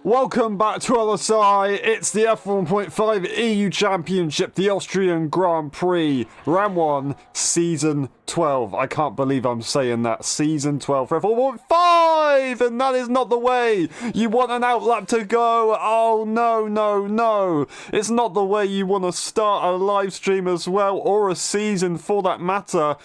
Welcome back to LSI. It's the F1.5 EU Championship, the Austrian Grand Prix, Round 1, Season 12. I can't believe I'm saying that. Season 12 for F1.5! And that is not the way you want an outlap to go. Oh, no, no, no. It's not the way you want to start a live stream as well, or a season for that matter.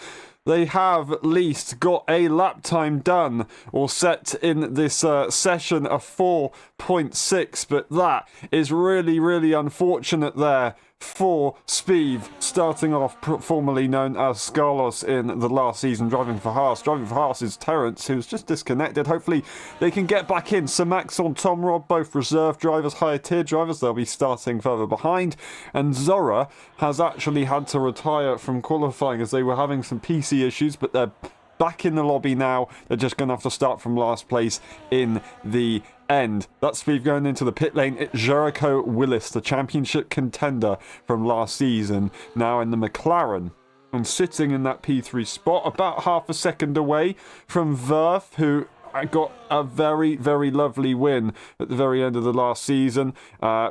They have at least got a lap time done or set in this session of 4.6, but that is really, really unfortunate there for Spieth, starting off formerly known as Carlos in the last season, driving for Haas. Driving for Haas is Terence, who's just disconnected. Hopefully they can get back in. Sir Max on Tom Rob, both reserve drivers, higher tier drivers. They'll be starting further behind. And Zora has actually had to retire from qualifying as they were having some PC issues, but they're back in the lobby now. They're just going to have to start from last place in the end. That's Spieth going into the pit lane. It's Jericho Willis, the championship contender from last season, now in the McLaren and sitting in that P3 spot, about half a second away from Verth, who got a very, very lovely win at the very end of the last season.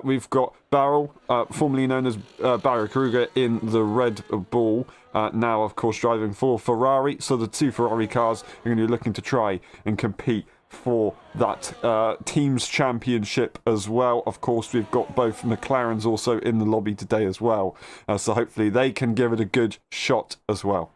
We've got Barrel, formerly known as Barry Kruger, in the Red Bull. Now, of course, driving for Ferrari. So the two Ferrari cars are going to be looking to try and compete for that team's championship as well. Of course, we've got both McLarens also in the lobby today as well. So hopefully they can give it a good shot as well.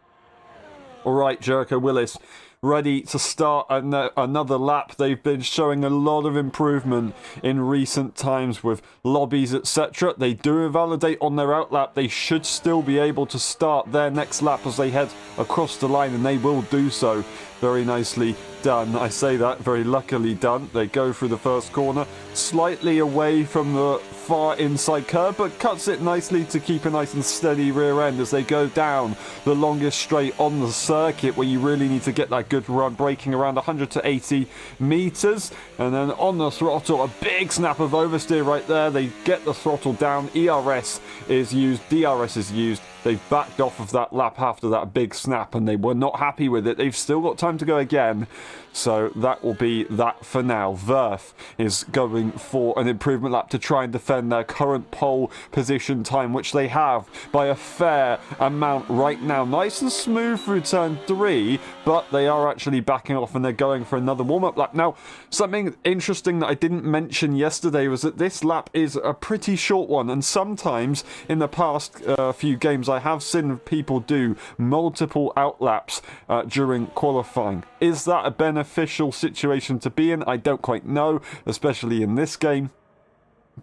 All right, Jericho Willis ready to start another lap. They've been showing a lot of improvement in recent times with lobbies, etc. They do invalidate on their outlap. They should still be able to start their next lap as they head across the line, and they will do so. Very nicely done. I say that, very luckily done. They go through the first corner, slightly away from the far inside curve, but cuts it nicely to keep a nice and steady rear end as they go down the longest straight on the circuit, where you really need to get that good run, braking around 100 to 80 meters. And then on the throttle, a big snap of oversteer right there. They get the throttle down. ERS is used, DRS is used. They've backed off of that lap after that big snap, and they were not happy with it. They've still got time to go again, so that will be that for now. Verth is going for an improvement lap to try and defend their current pole position time, which they have by a fair amount right now. Nice and smooth through turn 3, but they are actually backing off, and they're going for another warm-up lap. Now, something interesting that I didn't mention yesterday was that this lap is a pretty short one, and sometimes in the past few games I have seen people do multiple outlaps during qualifying. Is that a beneficial situation to be in? I don't quite know, especially in this game,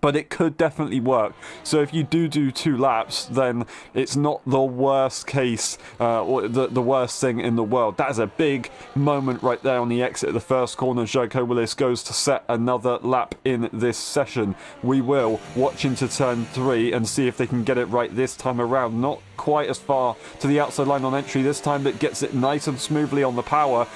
but it could definitely work. So if you do 2 laps, then it's not the worst case or the worst thing in the world. That is a big moment right there on the exit of the first corner. Jericho Willis goes to set another lap in this session. We will watch into turn 3 and see if they can get it right this time around. Not quite as far to the outside line on entry this time, but gets it nice and smoothly on the power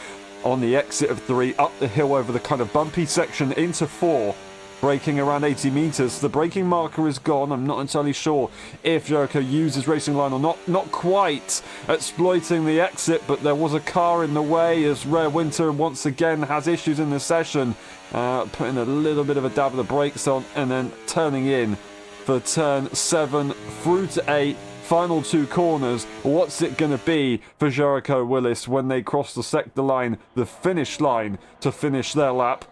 on the exit of 3, up the hill over the kind of bumpy section into 4. Braking around 80 meters. The braking marker is gone. I'm not entirely sure if Jericho uses racing line or not. Not quite exploiting the exit, but there was a car in the way as Rare Winter once again has issues in the session. Putting a little bit of a dab of the brakes on and then turning in for turn 7 through to 8. Final 2 corners. What's it going to be for Jericho Willis when they cross the sector line, the finish line, to finish their lap?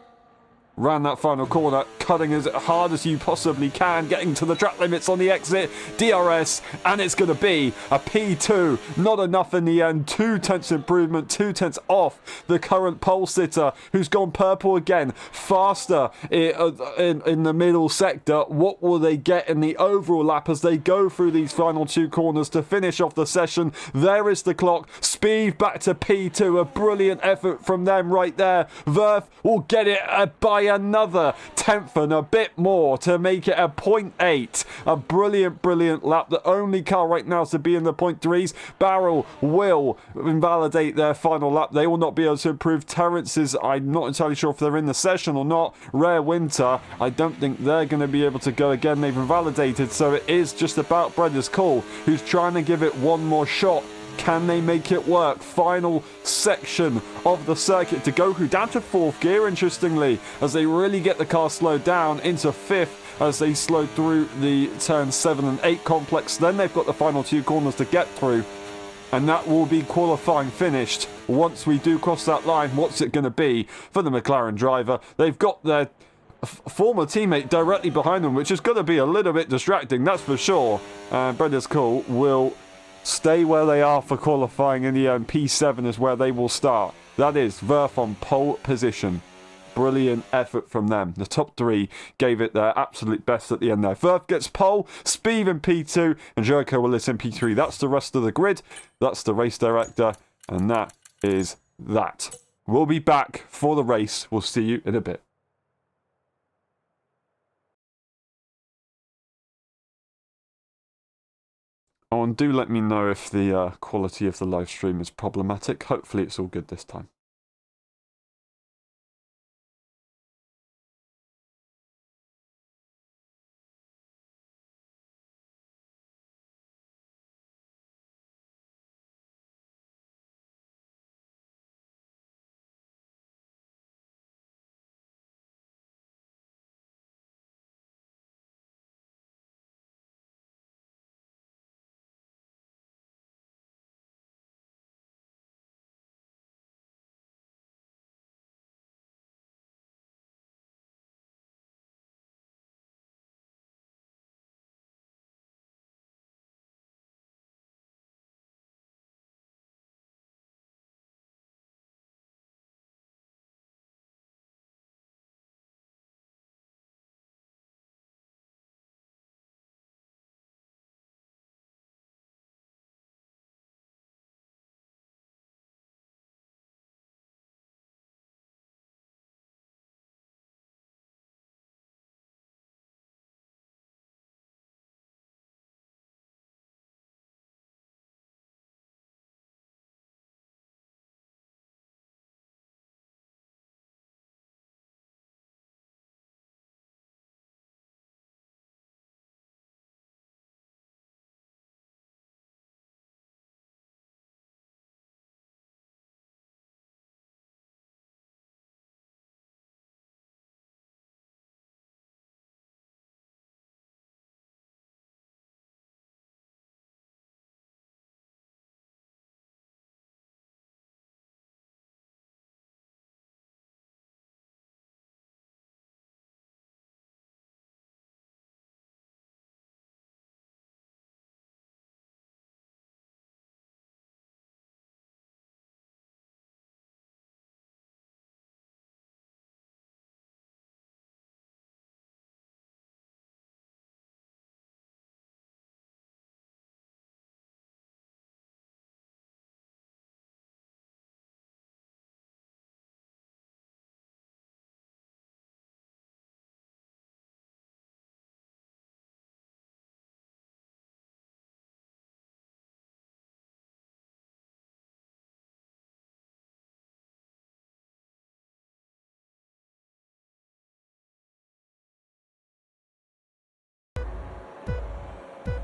Ran that final corner, cutting as hard as you possibly can, getting to the track limits on the exit, DRS, and it's going to be a P2. Not enough in the end. 2 tenths improvement, 2 tenths off the current pole sitter, who's gone purple again, faster in the middle sector. What will they get in the overall lap as they go through these final 2 corners to finish off the session? There is the clock. Spieth back to P2. A brilliant effort from them right there. Verth will get it by another tenth and a bit more to make it a 0.8. A brilliant, brilliant lap. The only car right now to be in the 0.3s. Barrel will invalidate their final lap. They will not be able to improve. Terrence's, I'm not entirely sure if they're in the session or not. Rare Winter, I don't think they're going to be able to go again. They've invalidated, so it is just about Brenda's Call, who's trying to give it one more shot Can they make it work? Final section of the circuit to Goku down to 4th gear, interestingly, as they really get the car slowed down into 5th as they slow through the turn 7 and 8 complex. Then they've got the final 2 corners to get through, and that will be qualifying finished. Once we do cross that line, what's it going to be for the McLaren driver? They've got their former teammate directly behind them, which is going to be a little bit distracting, that's for sure. Brothers Cool will stay where they are for qualifying in the P7 is where they will start. That is Verf on pole position. Brilliant effort from them. The top 3 gave it their absolute best at the end there. Verf gets pole, Speed in P2, and Jericho Willis in P3. That's the rest of the grid. That's the race director, and that is that. We'll be back for the race. We'll see you in a bit. Oh, and do let me know if the quality of the live stream is problematic. Hopefully it's all good this time.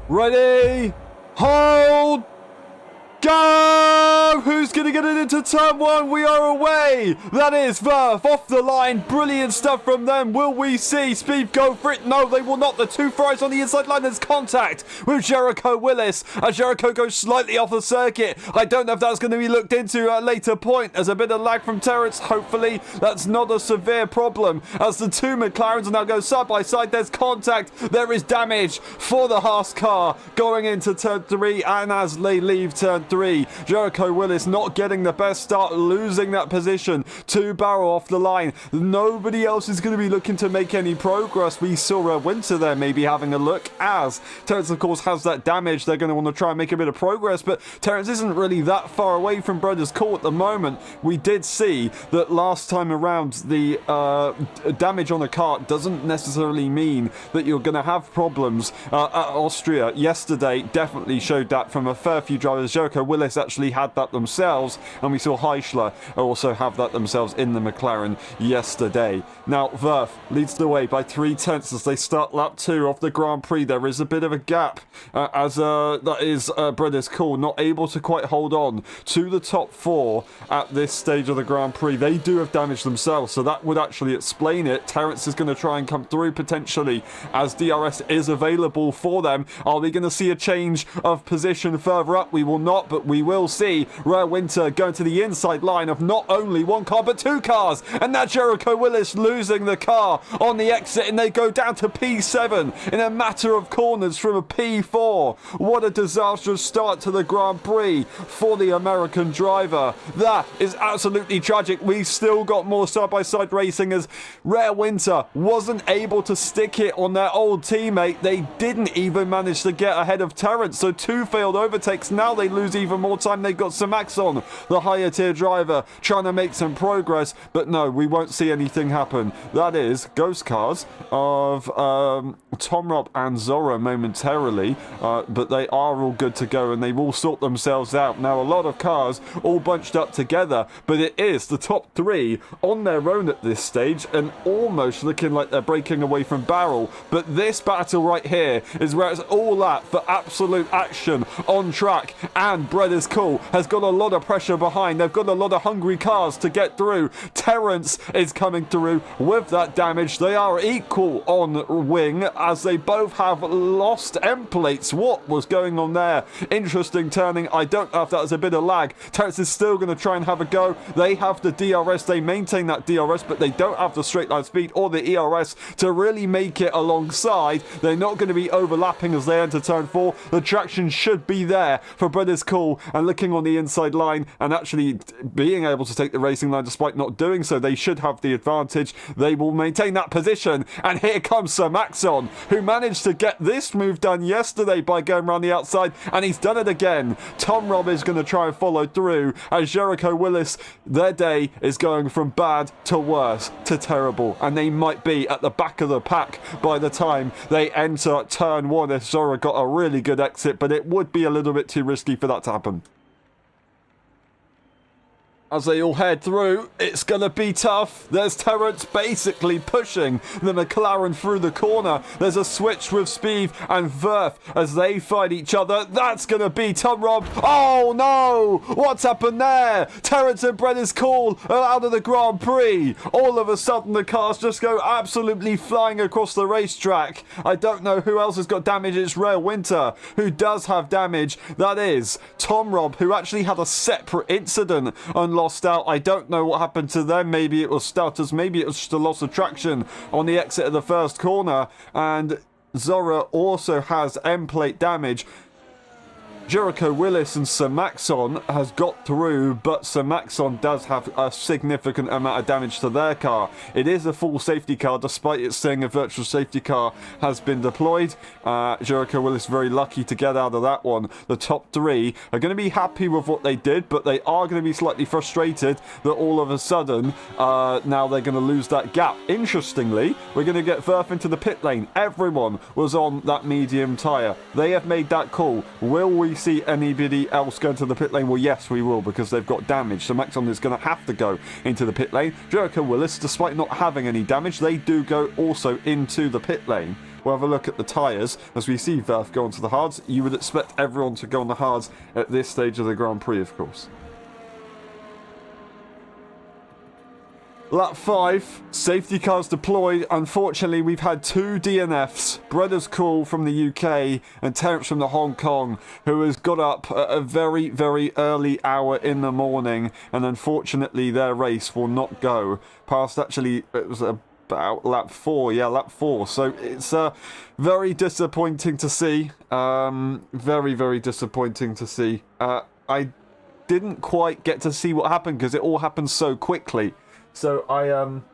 Ready, hold, go! Who's going to get it into turn 1? We are away. That is Verf off the line. Brilliant stuff from them. Will we see Speed go for it? No, they will not. The 2 fries on the inside line. There's contact with Jericho Willis as Jericho goes slightly off the circuit. I don't know if that's going to be looked into at a later point. There's a bit of lag from Terrence. Hopefully that's not a severe problem as the 2 McLarens now go side by side. There's contact. There is damage for the Haas car going into turn 3, and as they leave turn 3, Jericho Willis not getting the best start, losing that position. 2 Barrow off the line. Nobody else is going to be looking to make any progress. We saw Winter there maybe having a look as Terrence, of course, has that damage. They're going to want to try and make a bit of progress, but Terrence isn't really that far away from Brothers Cool at the moment. We did see that last time around the damage on a kart doesn't necessarily mean that you're going to have problems. At Austria yesterday definitely showed that from a fair few drivers. Jericho Willis actually had that the themselves, and we saw Heischler also have that themselves in the McLaren yesterday. Now, Verf leads the way by 3/10 as they start lap 2 of the Grand Prix. There is a bit of a gap as that is Bredis Cool not able to quite hold on to the top 4 at this stage of the Grand Prix. They do have damage themselves, so that would actually explain it. Terence is going to try and come through potentially as DRS is available for them. Are we going to see a change of position further up? We will not, but we will see Rare Winter going to the inside line of not only one car but 2 cars, and now Jericho Willis losing the car on the exit, and they go down to P7 in a matter of corners from a P4. What a disastrous start to the Grand Prix for the American driver. That is absolutely tragic. We've still got more side-by-side racing as Rare Winter wasn't able to stick it on their old teammate. They didn't even manage to get ahead of Terence, so 2 failed overtakes. Now they lose even more time. They've got Samaxon, the higher tier driver, trying to make some progress, but no, we won't see anything happen. That is ghost cars of Tom Robb and Zora momentarily, but they are all good to go and they will sort themselves out. Now, a lot of cars all bunched up together, but it is the top 3 on their own at this stage and almost looking like they're breaking away from Barrel. But this battle right here is where it's all at for absolute action on track, and Bredis Cool has got a lot of pressure behind. They've got a lot of hungry cars to get through. Terence is coming through with that damage. They are equal on wing as they both have lost end plates. What was going on there? Interesting turning. I don't know if that was a bit of lag. Terence is still going to try and have a go. They have the DRS. They maintain that DRS, but they don't have the straight line speed or the ERS to really make it alongside. They're not going to be overlapping as they enter turn 4. The traction should be there for Bredis Cool, and looking on the inside line and actually being able to take the racing line despite not doing so, they should have the advantage. They will maintain that position, and here comes Sir Maxon, who managed to get this move done yesterday by going around the outside, and he's done it again. Tom Robb is going to try and follow through as Jericho Willis, their day is going from bad to worse to terrible, and they might be at the back of the pack by the time they enter turn 1 if Zora got a really good exit, but it would be a little bit too risky for that to happen. As they all head through, it's going to be tough. There's Terence basically pushing the McLaren through the corner. There's a switch with Spieth and Verf as they fight each other. That's going to be Tom Robb. Oh no! What's happened there? Terence and Bredis Cool are out of the Grand Prix. All of a sudden the cars just go absolutely flying across the racetrack. I don't know who else has got damage. It's Rare Winter who does have damage. That is Tom Robb, who actually had a separate incident and lost out. I don't know what happened to them. Maybe it was starters, maybe it was just a loss of traction on the exit of the first corner, and Zora also has end plate damage. Jericho Willis and Sir Maxon has got through, but Sir Maxon does have a significant amount of damage to their car. It is a full safety car, despite it saying a virtual safety car has been deployed. Jericho Willis very lucky to get out of that one. The top 3 are going to be happy with what they did, but they are going to be slightly frustrated that all of a sudden now they're going to lose that gap. Interestingly, we're going to get Verf into the pit lane. Everyone was on that medium tyre. They have made that call. Will we see anybody else go into the pit lane? Well, yes, we will, because they've got damage. So Maxon is going to have to go into the pit lane. Jericho Willis, despite not having any damage, they do go also into the pit lane. We'll have a look at the tyres as we see Verf go onto the hards. You would expect everyone to go on the hards at this stage of the Grand Prix, of course. Lap 5, safety cars deployed. Unfortunately, we've had 2 DNFs. Bredis Cool from the UK and Terence from the Hong Kong, who has got up at a very, very early hour in the morning, and unfortunately their race will not go past, actually, it was about lap 4. Yeah, lap 4. So it's very disappointing to see. Very, very disappointing to see. I didn't quite get to see what happened because it all happened so quickly. So I am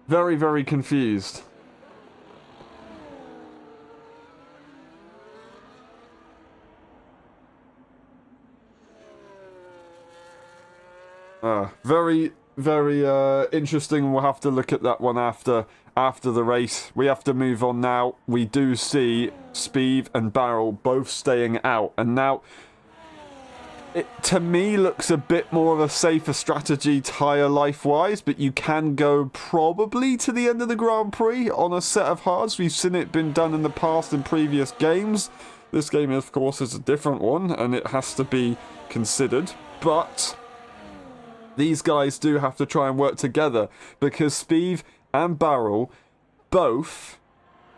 very, very confused. Very, very interesting. We'll have to look at that one after the race. We have to move on now. We do see Spieth and Barrel both staying out, and now It, to me, looks a bit more of a safer strategy tyre life-wise, but you can go probably to the end of the Grand Prix on a set of hards. We've seen it been done in the past in previous games. This game, of course, is a different one, and it has to be considered. But these guys do have to try and work together, because Spieth and Barrel both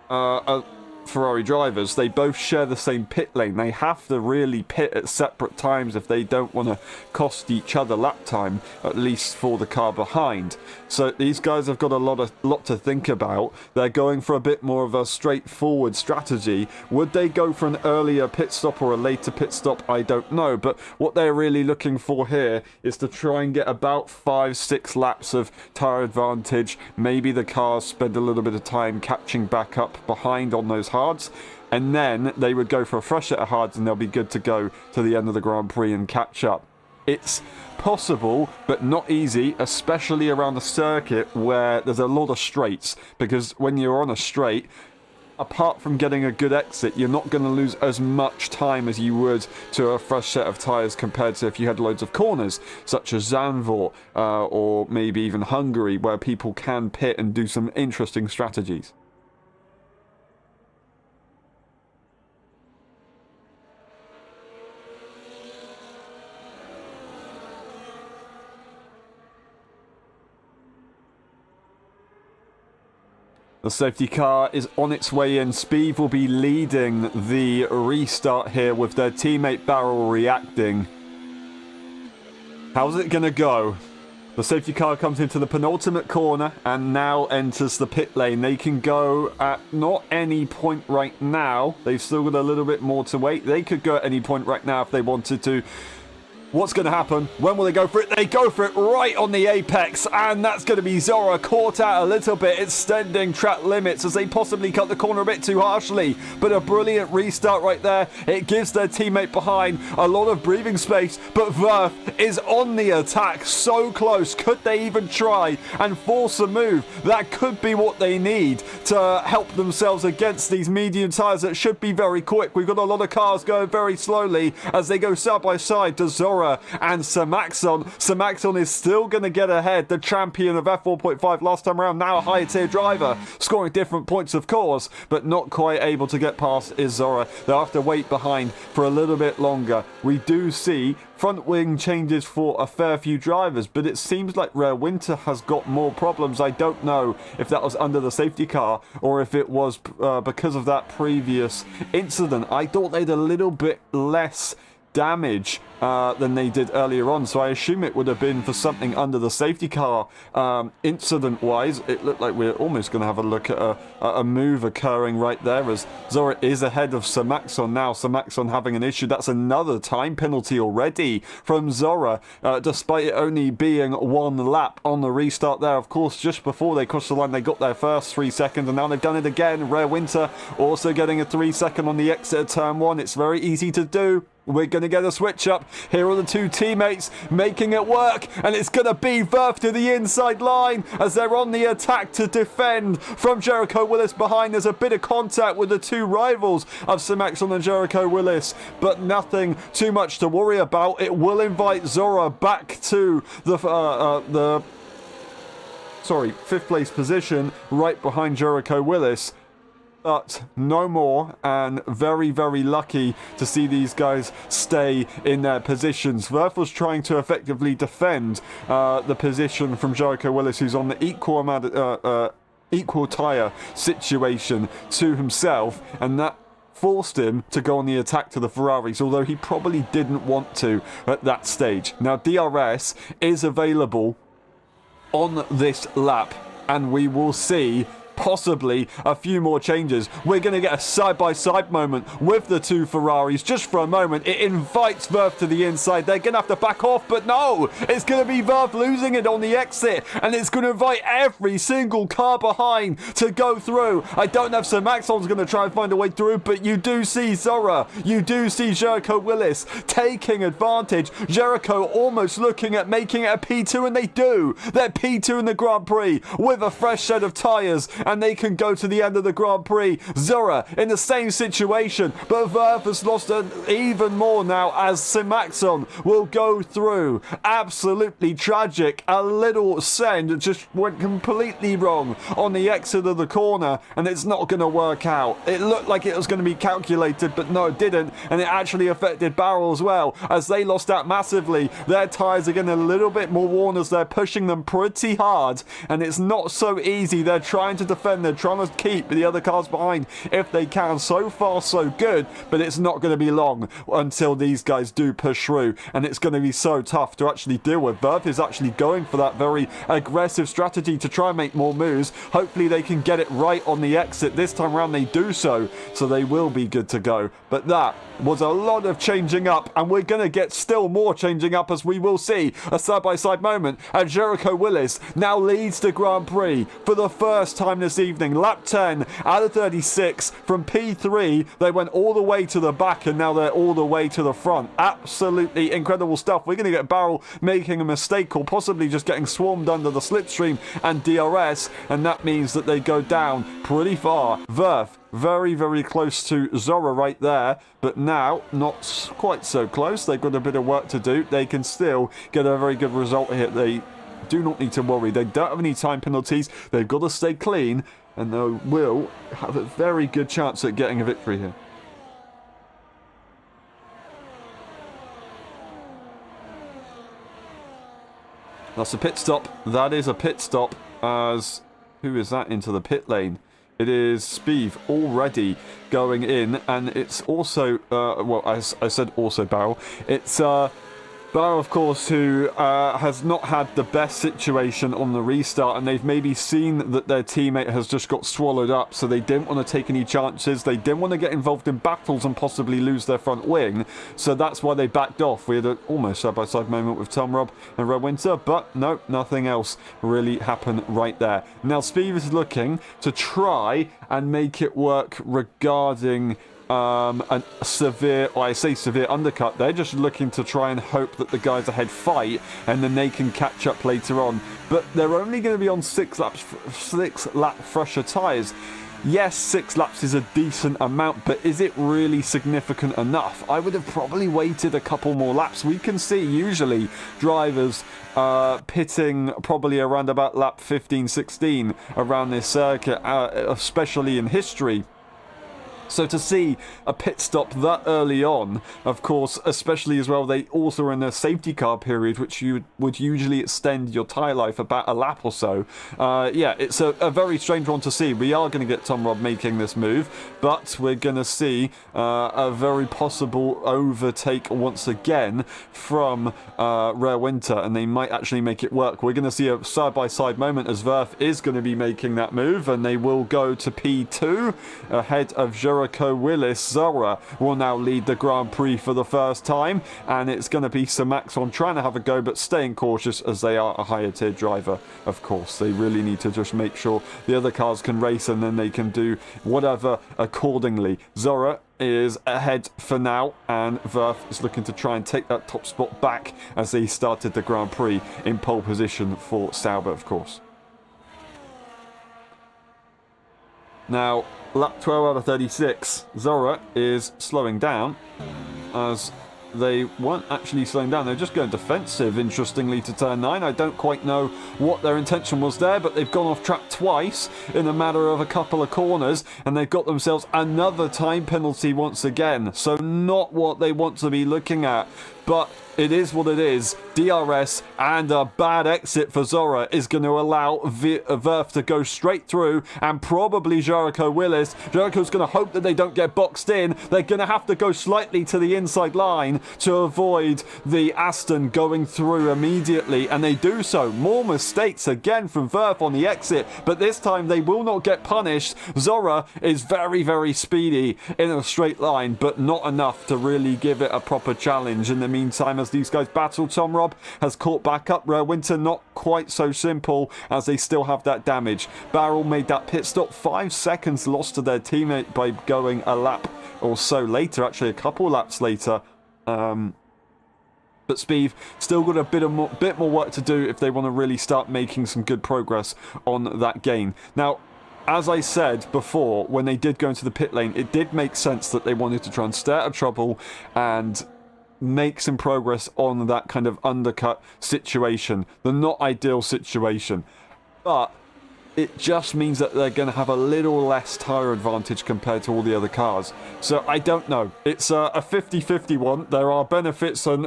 are Ferrari drivers. They both share the same pit lane. They have to really pit at separate times if they don't want to cost each other lap time, at least for the car behind. So these guys have got a lot to think about. They're going for a bit more of a straightforward strategy. Would they go for an earlier pit stop or a later pit stop? I don't know, but what they're really looking for here is to try and get about 5-6 laps of tyre advantage. Maybe the cars spend a little bit of time catching back up behind on those hards, and then they would go for a fresh set of hards and they'll be good to go to the end of the Grand Prix and catch up. It's possible, but not easy, especially around a circuit where there's a lot of straights, because when you're on a straight, apart from getting a good exit, you're not going to lose as much time as you would to a fresh set of tyres compared to if you had loads of corners, such as Zandvoort or maybe even Hungary, where people can pit and do some interesting strategies. The safety car is on its way in. Spieth will be leading the restart here with their teammate Barrel reacting. How's it going to go? The safety car comes into the penultimate corner and now enters the pit lane. They can go at not any point right now. They've still got a little bit more to wait. They could go at any point right now if they wanted to. What's going to happen? When will they go for it? They go for it right on the apex, and that's going to be Zora caught out a little bit, extending track limits as they possibly cut the corner a bit too harshly. But a brilliant restart right there. It gives their teammate behind a lot of breathing space, but Verth is on the attack, so close. Could they even try and force a move? That could be what they need to help themselves against these medium tyres that should be very quick. We've got a lot of cars going very slowly as they go side by side to Zora and Samaxon. Samaxon is still going to get ahead. The champion of F1.5 last time around, now a higher tier driver, scoring different points of course, but not quite able to get past Zora. They'll have to wait behind for a little bit longer. We do see front wing changes for a fair few drivers, but it seems like Rare Winter has got more problems. I don't know if that was under the safety car or if it was because of that previous incident. I thought they had a little bit less damage than they did earlier on, so I assume it would have been for something under the safety car. Incident wise, it looked like we're almost going to have a look at a move occurring right there as Zora is ahead of Samaxon now. Samaxon having an issue. That's another time penalty already from Zora, despite it only being one lap on the restart there. Of course, just before they crossed the line, they got their first 3 seconds, and now they've done it again. Rare Winter also getting a 3 second on the exit of turn 1. It's very easy to do. We're going to get a switch up. Here are the two teammates making it work, and it's going to be Verth to the inside line as they're on the attack to defend from Jericho Willis behind. There's a bit of contact with the two rivals of Samaxon and Jericho Willis, but nothing too much to worry about. It will invite Zora back to the fifth place position right behind Jericho Willis. But no more, and very, very lucky to see these guys stay in their positions. Verth was trying to effectively defend the position from Jericho Willis, who's on the equal tyre situation to himself, and that forced him to go on the attack to the Ferraris, although he probably didn't want to at that stage. Now, DRS is available on this lap, and we will see possibly a few more changes. We're going to get a side-by-side moment with the two Ferraris just for a moment. It invites Verth to the inside. They're going to have to back off, but no! It's going to be Verth losing it on the exit, and it's going to invite every single car behind to go through. I don't know if Samaxon's going to try and find a way through, but you do see Zora. You do see Jericho Willis taking advantage. Jericho almost looking at making it a P2, and they do. They're P2 in the Grand Prix with a fresh set of tyres, and they can go to the end of the Grand Prix. Zora in the same situation, but Verf has lost even more now as Simaxon will go through. Absolutely tragic. A little send just went completely wrong on the exit of the corner, and it's not going to work out. It looked like it was going to be calculated, but no, it didn't, and it actually affected Barrel as well, as they lost out massively. Their tyres are getting a little bit more worn as they're pushing them pretty hard, and it's not so easy. They're trying to defend, they're trying to keep the other cars behind if they can. So far, so good, but it's not going to be long until these guys do push through, and it's going to be so tough to actually deal with. Berth is actually going for that very aggressive strategy to try and make more moves. Hopefully they can get it right on the exit. This time around they do so they will be good to go. But that was a lot of changing up, and we're going to get still more changing up, as we will see a side-by-side moment. And Jericho Willis now leads the Grand Prix for the first time this evening. Lap 10 out of 36 from P3. They went all the way to the back, and now they're all the way to the front. Absolutely incredible stuff. We're going to get Barrel making a mistake, or possibly just getting swarmed under the slipstream and DRS, and that means that they go down pretty far. Verf very, very close to Zora right there, but now not quite so close. They've got a bit of work to do. They can still get a very good result here. They do not need to worry. They don't have any time penalties. They've got to stay clean, and they will have a very good chance at getting a victory here. That's a pit stop. That is a pit stop, as who is that into the pit lane? It is Spieve already going in, and it's also, well, I said also Barrel. It's Barrel, of course, who has not had the best situation on the restart, and they've maybe seen that their teammate has just got swallowed up, so they didn't want to take any chances. They didn't want to get involved in battles and possibly lose their front wing, so that's why they backed off. We had an almost side-by-side moment with Tom Robb and Red Winter, but no, nothing else really happened right there. Now, Spieve is looking to try and make it work regarding a severe, or I say severe undercut. They're just looking to try and hope that the guys ahead fight, and then they can catch up later on. But they're only going to be on 6 lap fresher tyres. Yes, 6 laps is a decent amount, but is it really significant enough? I would have probably waited a couple more laps. We can see usually drivers pitting probably around about lap 15, 16 around this circuit, especially in history. So to see a pit stop that early on, of course, especially as well, they also are in a safety car period, which you would usually extend your tyre life about a lap or so. Yeah, it's a very strange one to see. We are going to get Tom Robb making this move, but we're going to see a very possible overtake once again from Rare Winter, and they might actually make it work. We're going to see a side-by-side moment as Verf is going to be making that move, and they will go to P2 ahead of Jericho Willis. Zora will now lead the Grand Prix for the first time, and it's going to be Simaxon trying to have a go, but staying cautious as they are a higher tier driver. Of course, they really need to just make sure the other cars can race, and then they can do whatever accordingly. Zora is ahead for now, and Verf is looking to try and take that top spot back as they started the Grand Prix in pole position for Sauber, of course. Now, lap 12 out of 36, Zora is slowing down, as they weren't actually slowing down. They're just going defensive, interestingly, to turn 9. I don't quite know what their intention was there, but they've gone off track twice in a matter of a couple of corners, and they've got themselves another time penalty once again. So not what they want to be looking at, but it is what it is. DRS and a bad exit for Zora is going to allow Verf to go straight through, and probably Jericho Willis. Jericho's going to hope that they don't get boxed in. They're going to have to go slightly to the inside line to avoid the Aston going through immediately, and they do so. More mistakes again from Verf on the exit, but this time they will not get punished. Zora is very, very speedy in a straight line, but not enough to really give it a proper challenge. In the meantime, as these guys battle, Tom Robb has caught back up. Rare Winter not quite so simple, as they still have that damage. Barrel made that pit stop. 5 seconds lost to their teammate by going a lap or so later, actually a couple laps later. But Spieve still got a bit more work to do if they want to really start making some good progress on that gain. Now, as I said before, when they did go into the pit lane, it did make sense that they wanted to try and stay out of trouble and make some progress on that kind of undercut situation, the not ideal situation. But it just means that they're going to have a little less tyre advantage compared to all the other cars. So I don't know. It's a 50-50 one. There are benefits and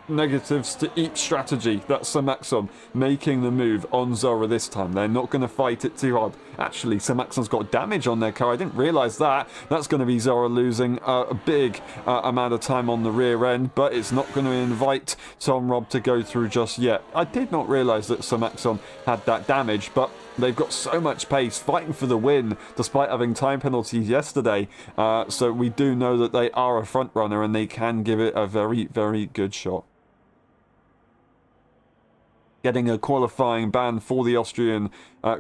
negatives to each strategy. That's Samaxon making the move on Zora this time. They're not going to fight it too hard. Actually, Samaxon's got damage on their car. I didn't realise that. That's going to be Zora losing a big amount of time on the rear end, but it's not going to invite Tom Robb to go through just yet. I did not realise that Samaxon had that damage, but they've got so much pace, fighting for the win, despite having time penalties yesterday. So we do know that they are a front runner and they can give it a very, very good shot. Getting a qualifying ban for the Austrian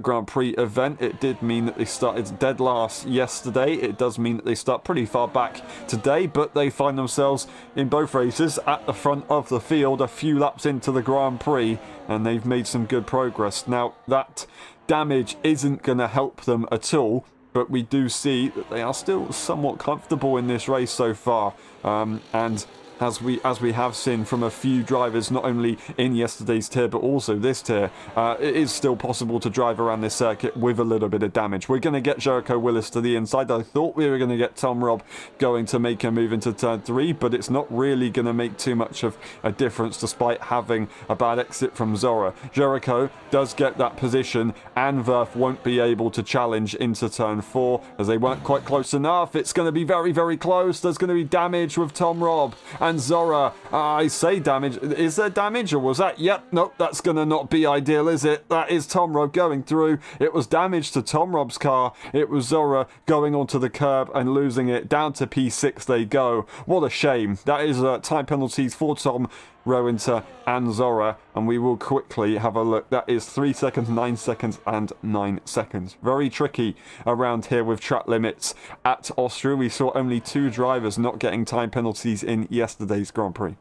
Grand Prix event. It did mean that they started dead last yesterday. It does mean that they start pretty far back today, but they find themselves in both races at the front of the field a few laps into the Grand Prix, and they've made some good progress. Now, that damage isn't going to help them at all, but we do see that they are still somewhat comfortable in this race so far, and as we have seen from a few drivers, not only in yesterday's tier but also this tier, it is still possible to drive around this circuit with a little bit of damage. We're going to get Jericho Willis to the inside. I thought we were going to get Tom Robb going to make a move into turn 3, but it's not really going to make too much of a difference despite having a bad exit from Zora. Jericho does get that position, and Verf won't be able to challenge into turn 4 as they weren't quite close enough. It's going to be very, very close. There's going to be damage with Tom Robb. And Zora, I say damage. Is there damage or was that? Yep, nope, that's going to not be ideal, is it? That is Tom Robb going through. It was damage to Tom Robb's car. It was Zora going onto the curb and losing it. Down to P6 they go. What a shame. That is time penalties for Tom, Rowinter and Zora, and we will quickly have a look. That is 3 seconds, 9 seconds and 9 seconds. Very tricky around here with track limits at Austria. We saw only 2 drivers not getting time penalties in yesterday's Grand Prix.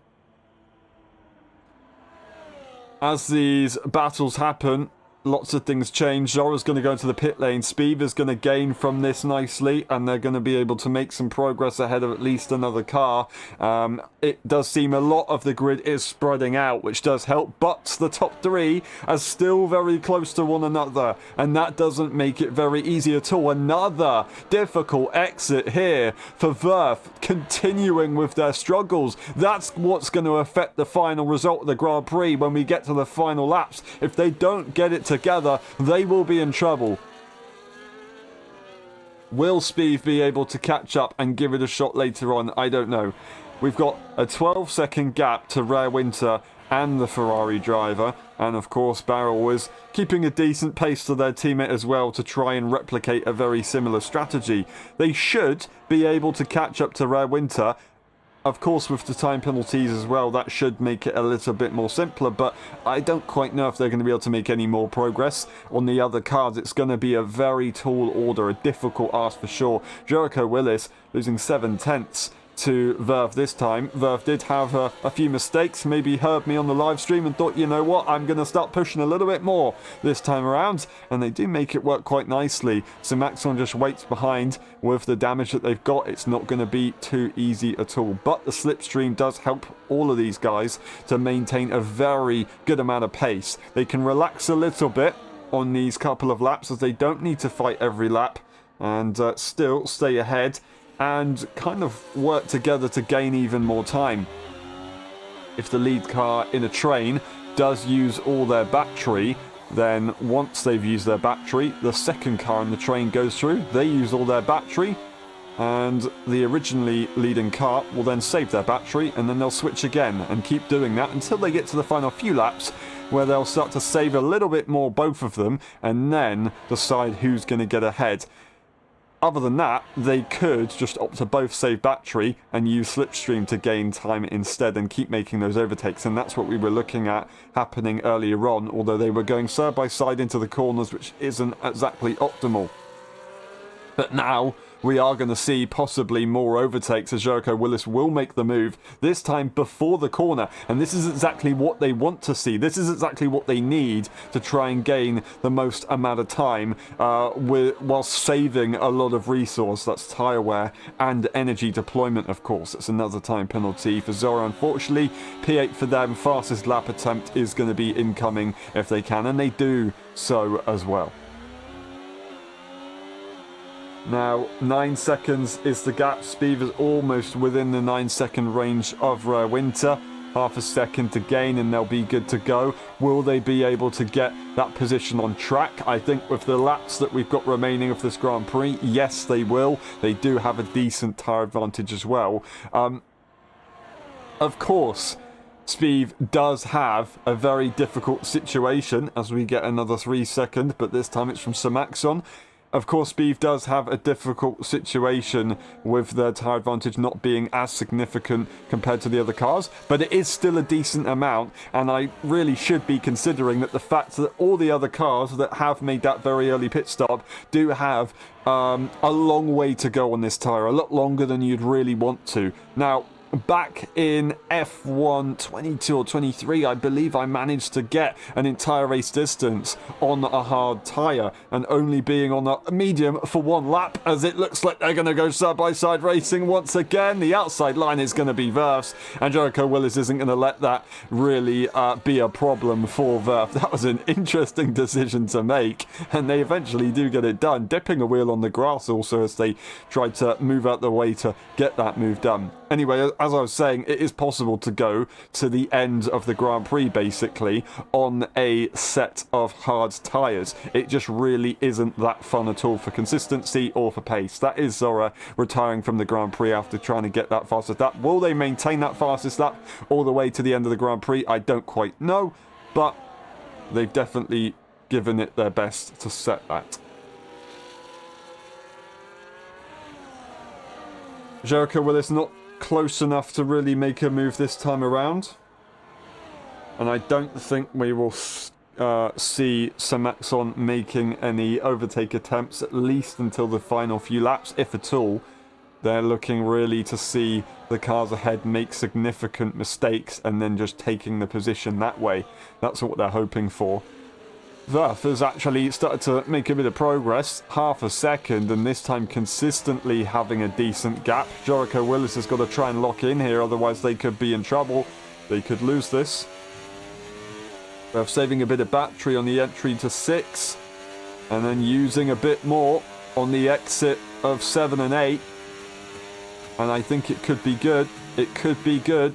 As these battles happen, lots of things change. Zora's going to go into the pit lane. Spielberg's going to gain from this nicely, and they're going to be able to make some progress ahead of at least another car. It does seem a lot of the grid is spreading out, which does help, but the top 3 are still very close to one another, and that doesn't make it very easy at all. Another difficult exit here for Verf, continuing with their struggles. That's what's going to affect the final result of the Grand Prix when we get to the final laps. If they don't get it together, they will be in trouble. Will Spieth be able to catch up and give it a shot later on? I don't know. We've got a 12-second gap to Rare Winter and the Ferrari driver, and of course Barrel is keeping a decent pace to their teammate as well to try and replicate a very similar strategy. They should be able to catch up to Rare Winter. Of course, with the time penalties as well, that should make it a little bit more simpler, but I don't quite know if they're going to be able to make any more progress. On the other cards, it's going to be a very tall order, a difficult ask for sure. Jericho Willis losing 7/10 to Verf this time. Verf did have a few mistakes, maybe heard me on the live stream and thought, you know what, I'm going to start pushing a little bit more this time around, and they do make it work quite nicely. So Maxon just waits behind with the damage that they've got. It's not going to be too easy at all, but the slipstream does help all of these guys to maintain a very good amount of pace. They can relax a little bit on these couple of laps as they don't need to fight every lap and still stay ahead and kind of work together to gain even more time. If the lead car in a train does use all their battery, then once they've used their battery, the second car in the train goes through, they use all their battery, and the originally leading car will then save their battery, and then they'll switch again and keep doing that until they get to the final few laps, where they'll start to save a little bit more, both of them, and then decide who's going to get ahead. Other than that, they could just opt to both save battery and use slipstream to gain time instead and keep making those overtakes, and that's what we were looking at happening earlier on, although they were going side by side into the corners, which isn't exactly optimal. But now we are going to see possibly more overtakes as Jericho Willis will make the move, this time before the corner. And this is exactly what they want to see. This is exactly what they need to try and gain the most amount of time while saving a lot of resource. That's tyre wear and energy deployment, of course. It's another time penalty for Zora, unfortunately. P8 for them. Fastest lap attempt is going to be incoming if they can, and they do so as well. Now, 9 seconds is the gap. Speed is almost within the 9-second range of Winter. Half a second to gain and they'll be good to go. Will they be able to get that position on track? I think with the laps that we've got remaining of this Grand Prix, yes, they will. They do have a decent tyre advantage as well. Of course, Spieth does have a very difficult situation as we get another 3 seconds, but this time it's from Sir Maxon. Of course, Spieth does have a difficult situation with their tyre advantage not being as significant compared to the other cars, but it is still a decent amount, and I really should be considering that the fact that all the other cars that have made that very early pit stop do have a long way to go on this tyre, a lot longer than you'd really want to. Now, back in F1 22 or 23, I believe I managed to get an entire race distance on a hard tyre and only being on a medium for 1 lap, as it looks like they're going to go side-by-side racing once again. The outside line is going to be Verf's, and Jericho Willis isn't going to let that really be a problem for Verf. That was an interesting decision to make, and they eventually do get it done, dipping a wheel on the grass also as they tried to move out the way to get that move done. Anyway, as I was saying, it is possible to go to the end of the Grand Prix, basically, on a set of hard tyres. It just really isn't that fun at all for consistency or for pace. That is Zora retiring from the Grand Prix after trying to get that fastest lap. Will they maintain that fastest lap all the way to the end of the Grand Prix? I don't quite know, but they've definitely given it their best to set that. Jericho Willis not close enough to really make a move this time around, and I don't think we will see Sir Maxon making any overtake attempts, at least until the final few laps, if at all. They're looking really to see the cars ahead make significant mistakes and then just taking the position that way. That's what they're hoping for. Verf has actually started to make a bit of progress, half a second, and this time consistently having a decent gap. Jericho Willis has got to try and lock in here, otherwise they could be in trouble. They could lose this. Verf saving a bit of battery on the entry to 6, and then using a bit more on the exit of 7 and 8. And I think it could be good. It could be good.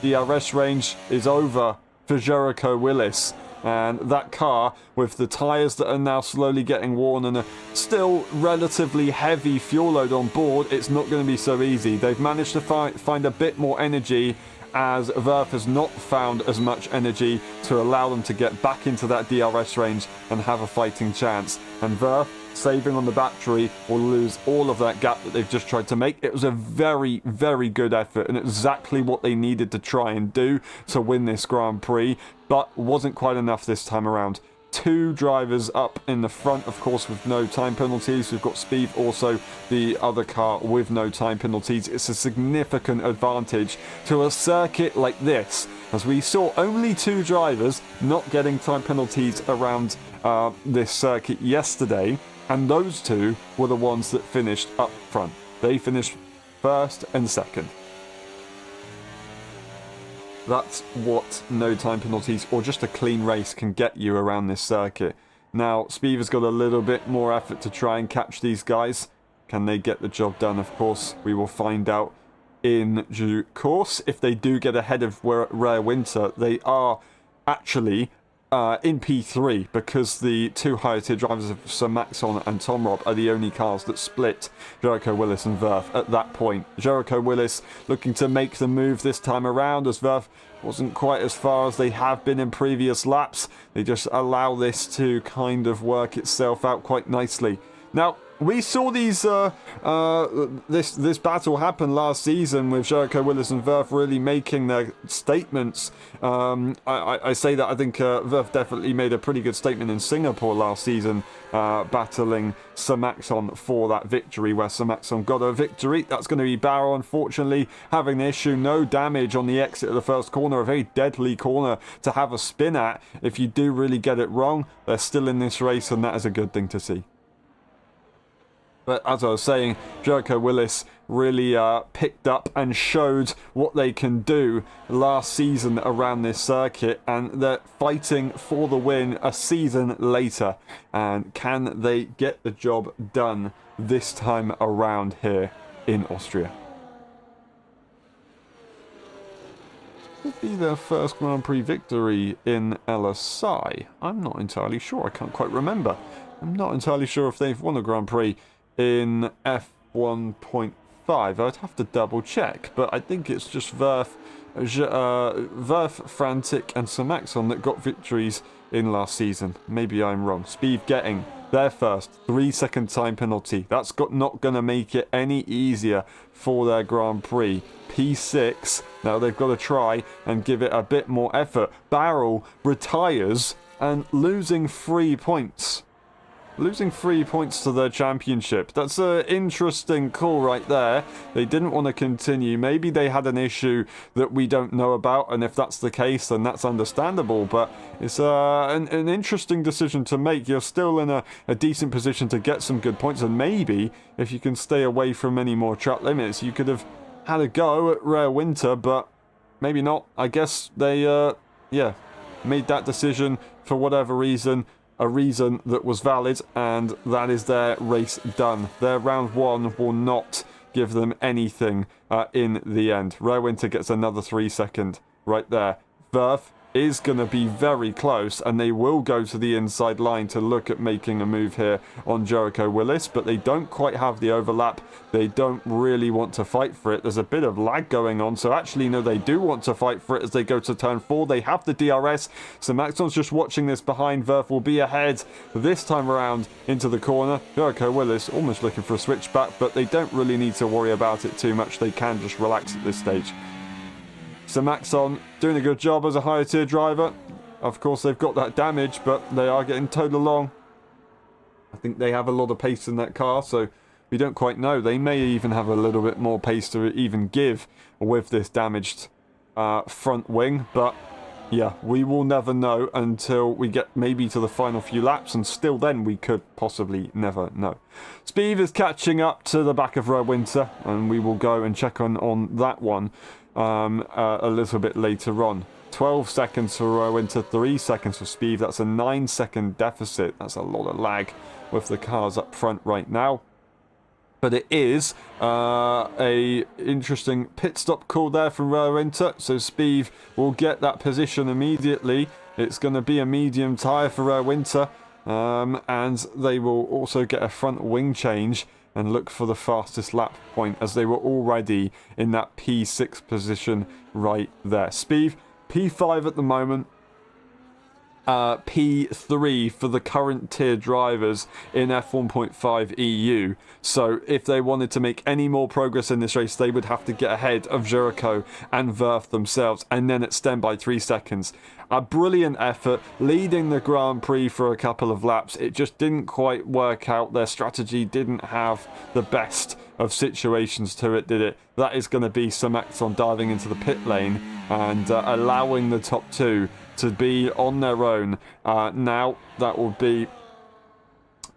DRS range is over for Jericho Willis. And that car, with the tyres that are now slowly getting worn and a still relatively heavy fuel load on board, it's not going to be so easy. They've managed to find a bit more energy, as Verf has not found as much energy to allow them to get back into that DRS range and have a fighting chance. And Verf, saving on the battery, will lose all of that gap that they've just tried to make. It was a very, very good effort and exactly what they needed to try and do to win this Grand Prix, but wasn't quite enough this time around. 2 drivers up in the front, of course, with no time penalties. We've got Spieth, also the other car with no time penalties. It's a significant advantage to a circuit like this, as we saw only 2 drivers not getting time penalties around this circuit yesterday, and those 2 were the ones that finished up front. They finished first and second. That's what no time penalties or just a clean race can get you around this circuit. Now, Spieth has got a little bit more effort to try and catch these guys. Can they get the job done? Of course, we will find out in due course. If they do get ahead of Rare Winter, they are actually in P3, because the 2 higher tier drivers of Sir Maxon and Tom Robb are the only cars that split Jericho Willis and Verf at that point. Jericho Willis looking to make the move this time around, as Verf wasn't quite as far as they have been in previous laps. They just allow this to kind of work itself out quite nicely. Now, We saw these this battle happen last season with Jericho Willis and Verf really making their statements. I say that I think Verf definitely made a pretty good statement in Singapore last season, battling Sir Maxon for that victory, where Sir Maxon got a victory. That's going to be Barrow, unfortunately, having the issue. No damage on the exit of the first corner, a very deadly corner to have a spin at. If you do really get it wrong, they're still in this race, and that is a good thing to see. But as I was saying, Jericho Willis really picked up and showed what they can do last season around this circuit, and they're fighting for the win a season later. And can they get the job done this time around here in Austria? Could be their first Grand Prix victory in LSI. I'm not entirely sure. I can't quite remember. I'm not entirely sure if they've won a Grand Prix in F1.5. I'd have to double check, but I think it's just Verf, Frantic and Sir Maxon that got victories in last season. Maybe I'm wrong. Spielberg getting their first 3-second time penalty. That's not going to make it any easier for their Grand Prix. P6, now they've got to try and give it a bit more effort. Barrel retires and losing 3 points. Losing 3 points to their championship. That's an interesting call right there. They didn't want to continue. Maybe they had an issue that we don't know about, and if that's the case, then that's understandable. But it's an interesting decision to make. You're still in a decent position to get some good points, and maybe if you can stay away from any more track limits, you could have had a go at Rare Winter, but maybe not. I guess they, made that decision for whatever reason. A reason that was valid, and that is their race done. Their round one will not give them anything in the end. Rare Winter gets another 3 second right there. Verf is going to be very close, and they will go to the inside line to look at making a move here on Jericho Willis, but they don't quite have the overlap. They don't really want to fight for it. There's a bit of lag going on, so actually, no, they do want to fight for it as they go to turn 4. They have the DRS, so Maxon's just watching this behind. Verf will be ahead this time around into the corner. Jericho Willis almost looking for a switchback, but they don't really need to worry about it too much. They can just relax at this stage. So Maxon doing a good job as a higher tier driver. Of course, they've got that damage, but they are getting towed along. I think they have a lot of pace in that car, so we don't quite know. They may even have a little bit more pace to even give with this damaged front wing, but yeah, we will never know until we get maybe to the final few laps, and still then we could possibly never know. Spielberg is catching up to the back of Rare Winter, and we will go and check on that one a little bit later on. 12 seconds for Rare Winter, 3 seconds for Spielberg. That's a 9-second deficit. That's a lot of lag with the cars up front right now. But it is a interesting pit stop call there from Rare Winter. So Spielberg will get that position immediately. It's going to be a medium tyre for Rare Winter. And they will also get a front wing change and look for the fastest lap point, as they were already in that P6 position right there. Spielberg, P5 at the moment. P3 for the current tier drivers in F1.5 EU. So if they wanted to make any more progress in this race, they would have to get ahead of Jericho and Verf themselves, and then extend by 3 seconds. A brilliant effort, leading the Grand Prix for a couple of laps. It just didn't quite work out. Their strategy didn't have the best of situations to it, did it? That is going to be Sir Maxon diving into the pit lane and allowing the top two to be on their own. Now, that will be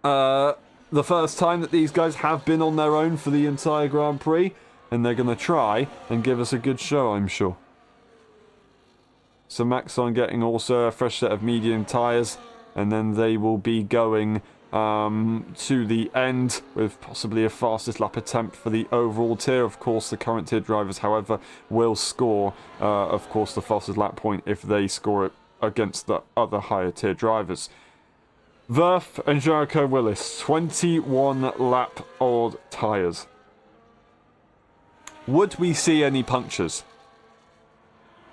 the first time that these guys have been on their own for the entire Grand Prix, and they're going to try and give us a good show, I'm sure. So Maxon getting also a fresh set of medium tyres, and then they will be going to the end with possibly a fastest lap attempt for the overall tier. Of course, the current tier drivers, however, will score, of course, the fastest lap point if they score it against the other higher tier drivers. Verf and Jericho Willis, 21 lap old tyres. Would we see any punctures?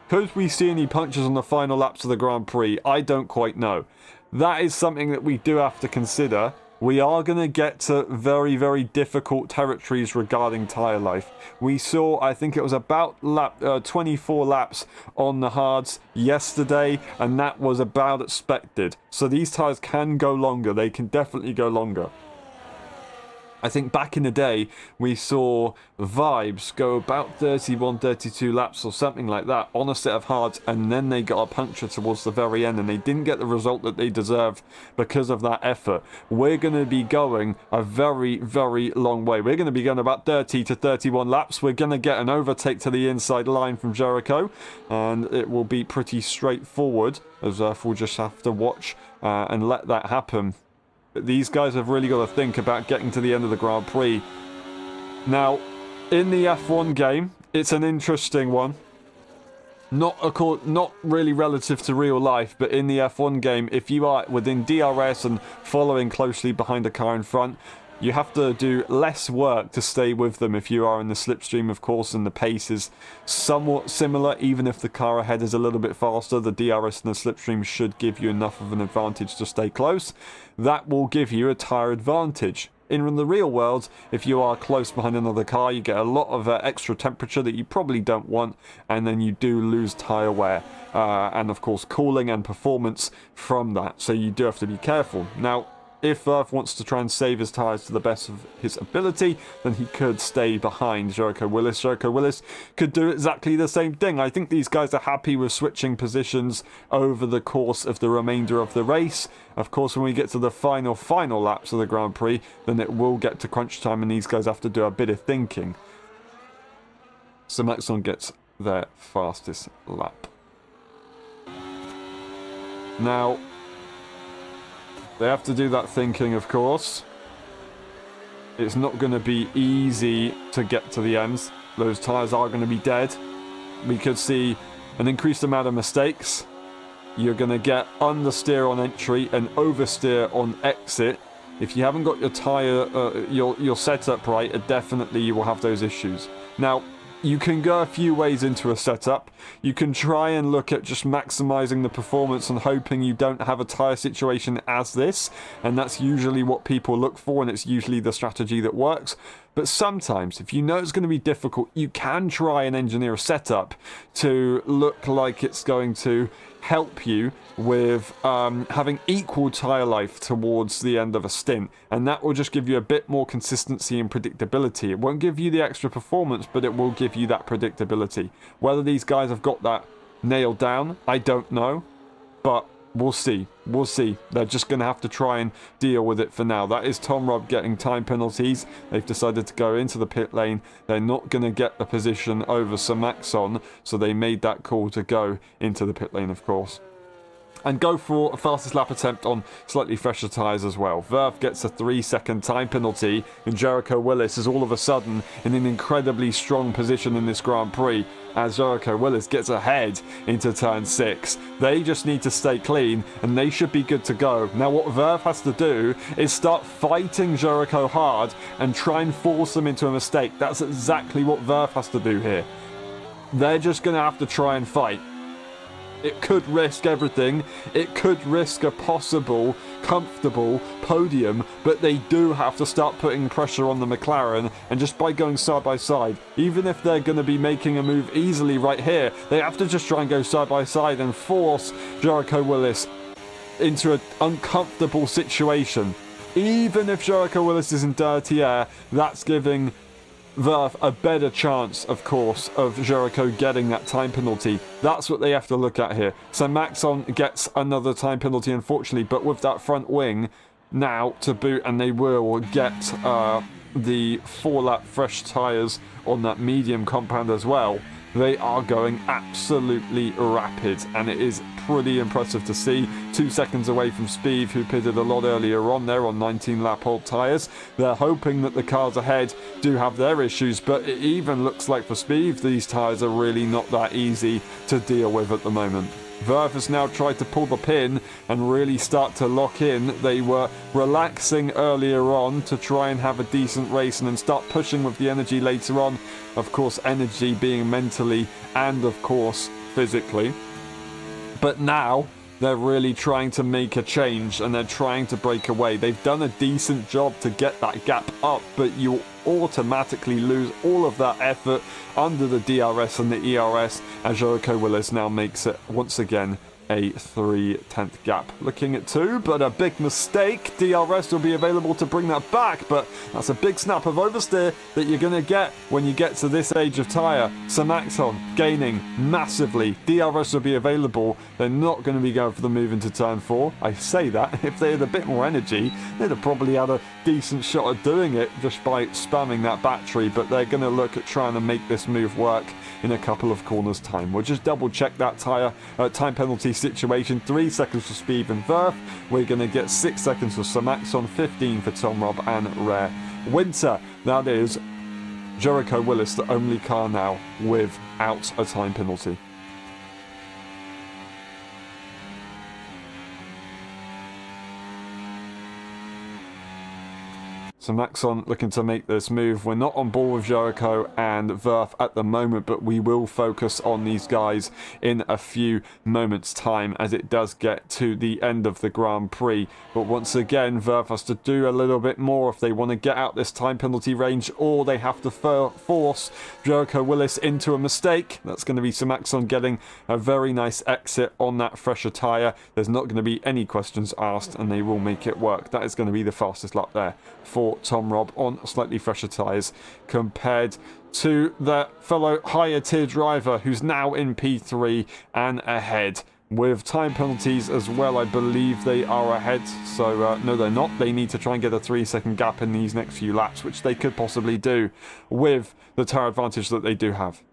Could we see any punctures on the final laps of the Grand Prix? I don't quite know. That is something that we do have to consider. we are going to get to very, very difficult territories regarding tyre life. We saw, I think it was about 24 laps on the hards yesterday, and that was about expected. So these tyres can go longer. They can definitely go longer. I think back in the day, we saw Vibes go about 31, 32 laps or something like that on a set of hards, and then they got a puncture towards the very end, and they didn't get the result that they deserved because of that effort. We're going to be going a very, very long way. We're going to be going about 30 to 31 laps. We're going to get an overtake to the inside line from Jericho, and it will be pretty straightforward, as we'll just have to watch and let that happen. These guys have really got to think about getting to the end of the Grand Prix. Now, in the F1 game, it's an interesting one. Not really relative to real life, but in the F1 game, if you are within DRS and following closely behind a car in front, you have to do less work to stay with them if you are in the slipstream, of course, and the pace is somewhat similar. Even if the car ahead is a little bit faster, the DRS and the slipstream should give you enough of an advantage to stay close. That will give you a tyre advantage. In the real world, if you are close behind another car, you get a lot of extra temperature that you probably don't want, and then you do lose tyre wear. And of course, cooling and performance from that. So you do have to be careful. Now, if Verf wants to try and save his tyres to the best of his ability, then he could stay behind Jericho Willis. Jericho Willis could do exactly the same thing. I think these guys are happy with switching positions over the course of the remainder of the race. Of course, when we get to the final laps of the Grand Prix, then it will get to crunch time and these guys have to do a bit of thinking. So Maxon gets their fastest lap. Now, they have to do that thinking, of course. It's not going to be easy to get to the ends. Those tyres are going to be dead. We could see an increased amount of mistakes. You're going to get understeer on entry and oversteer on exit. If you haven't got your tyre, your setup right, definitely you will have those issues. Now, you can go a few ways into a setup. You can try and look at just maximizing the performance and hoping you don't have a tyre situation as this, and that's usually what people look for, and it's usually the strategy that works. But sometimes, if you know it's going to be difficult, you can try and engineer a setup to look like it's going to help you with having equal tyre life towards the end of a stint, and that will just give you a bit more consistency and predictability. It won't give you the extra performance, but it will give you that predictability. Whether these guys have got that nailed down, I don't know, but we'll see. We'll see. They're just going to have to try and deal with it for now. That is Tom Robb getting time penalties. They've decided to go into the pit lane. They're not going to get the position over Sir Maxon, so they made that call to go into the pit lane, of course. And go for a fastest lap attempt on slightly fresher tyres as well. Verf gets a 3-second time penalty, and Jericho Willis is all of a sudden in an incredibly strong position in this Grand Prix as Jericho Willis gets ahead into turn 6. They just need to stay clean, and they should be good to go. Now what Verf has to do is start fighting Jericho hard and try and force them into a mistake. That's exactly what Verf has to do here. They're just going to have to try and fight. It could risk everything. It could risk a possible comfortable podium, but they do have to start putting pressure on the McLaren, and just by going side by side, even if they're going to be making a move easily right here, they have to just try and go side by side and force Jericho Willis into an uncomfortable situation. Even if Jericho Willis is in dirty air, that's giving Verf a better chance, of course, of Jericho getting that time penalty. That's what they have to look at here. So Maxon gets another time penalty, unfortunately, but with that front wing now to boot, and they will get the 4-lap fresh tyres on that medium compound as well. They are going absolutely rapid, and it is pretty impressive to see. 2 seconds away from Spieth, who pitted a lot earlier on there on 19-lap old tyres. They're hoping that the cars ahead do have their issues, but it even looks like for Spieth, these tyres are really not that easy to deal with at the moment. Verf has now tried to pull the pin and really start to lock in. They were relaxing earlier on to try and have a decent race and then start pushing with the energy later on. Of course, energy being mentally and, of course, physically. But now they're really trying to make a change and they're trying to break away. They've done a decent job to get that gap up, but you automatically lose all of that effort under the DRS and the ERS, as Jericho Willis now makes it once again a 3/10 gap. Looking at 2, but a big mistake. DRS will be available to bring that back, but that's a big snap of oversteer that you're going to get when you get to this age of tyre. Samaxon gaining massively. DRS will be available. They're not going to be going for the move into turn 4. I say that, if they had a bit more energy, they'd have probably had a decent shot at doing it just by spamming that battery, but they're going to look at trying to make this move work in a couple of corners time. We'll just double check that time penalty situation. 3 seconds for Speed and Verf. We're going to get 6 seconds for Samaxon, 15 for Tom Robb and Rare Winter. That is Jericho Willis, the only car now without a time penalty. So Maxon looking to make this move. We're not on board with Jericho and Verf at the moment, but we will focus on these guys in a few moments' time as it does get to the end of the Grand Prix. But once again, Verf has to do a little bit more if they want to get out this time penalty range, or they have to force Jericho Willis into a mistake. That's going to be Samaxon getting a very nice exit on that fresher tyre. There's not going to be any questions asked, and they will make it work. That is going to be the fastest lap there for Tom Robb on slightly fresher tyres compared to the fellow higher tier driver who's now in P3 and ahead. With time penalties as well, I believe they are ahead. So, no, they're not. They need to try and get a 3-second gap in these next few laps, which they could possibly do with the tyre advantage that they do have.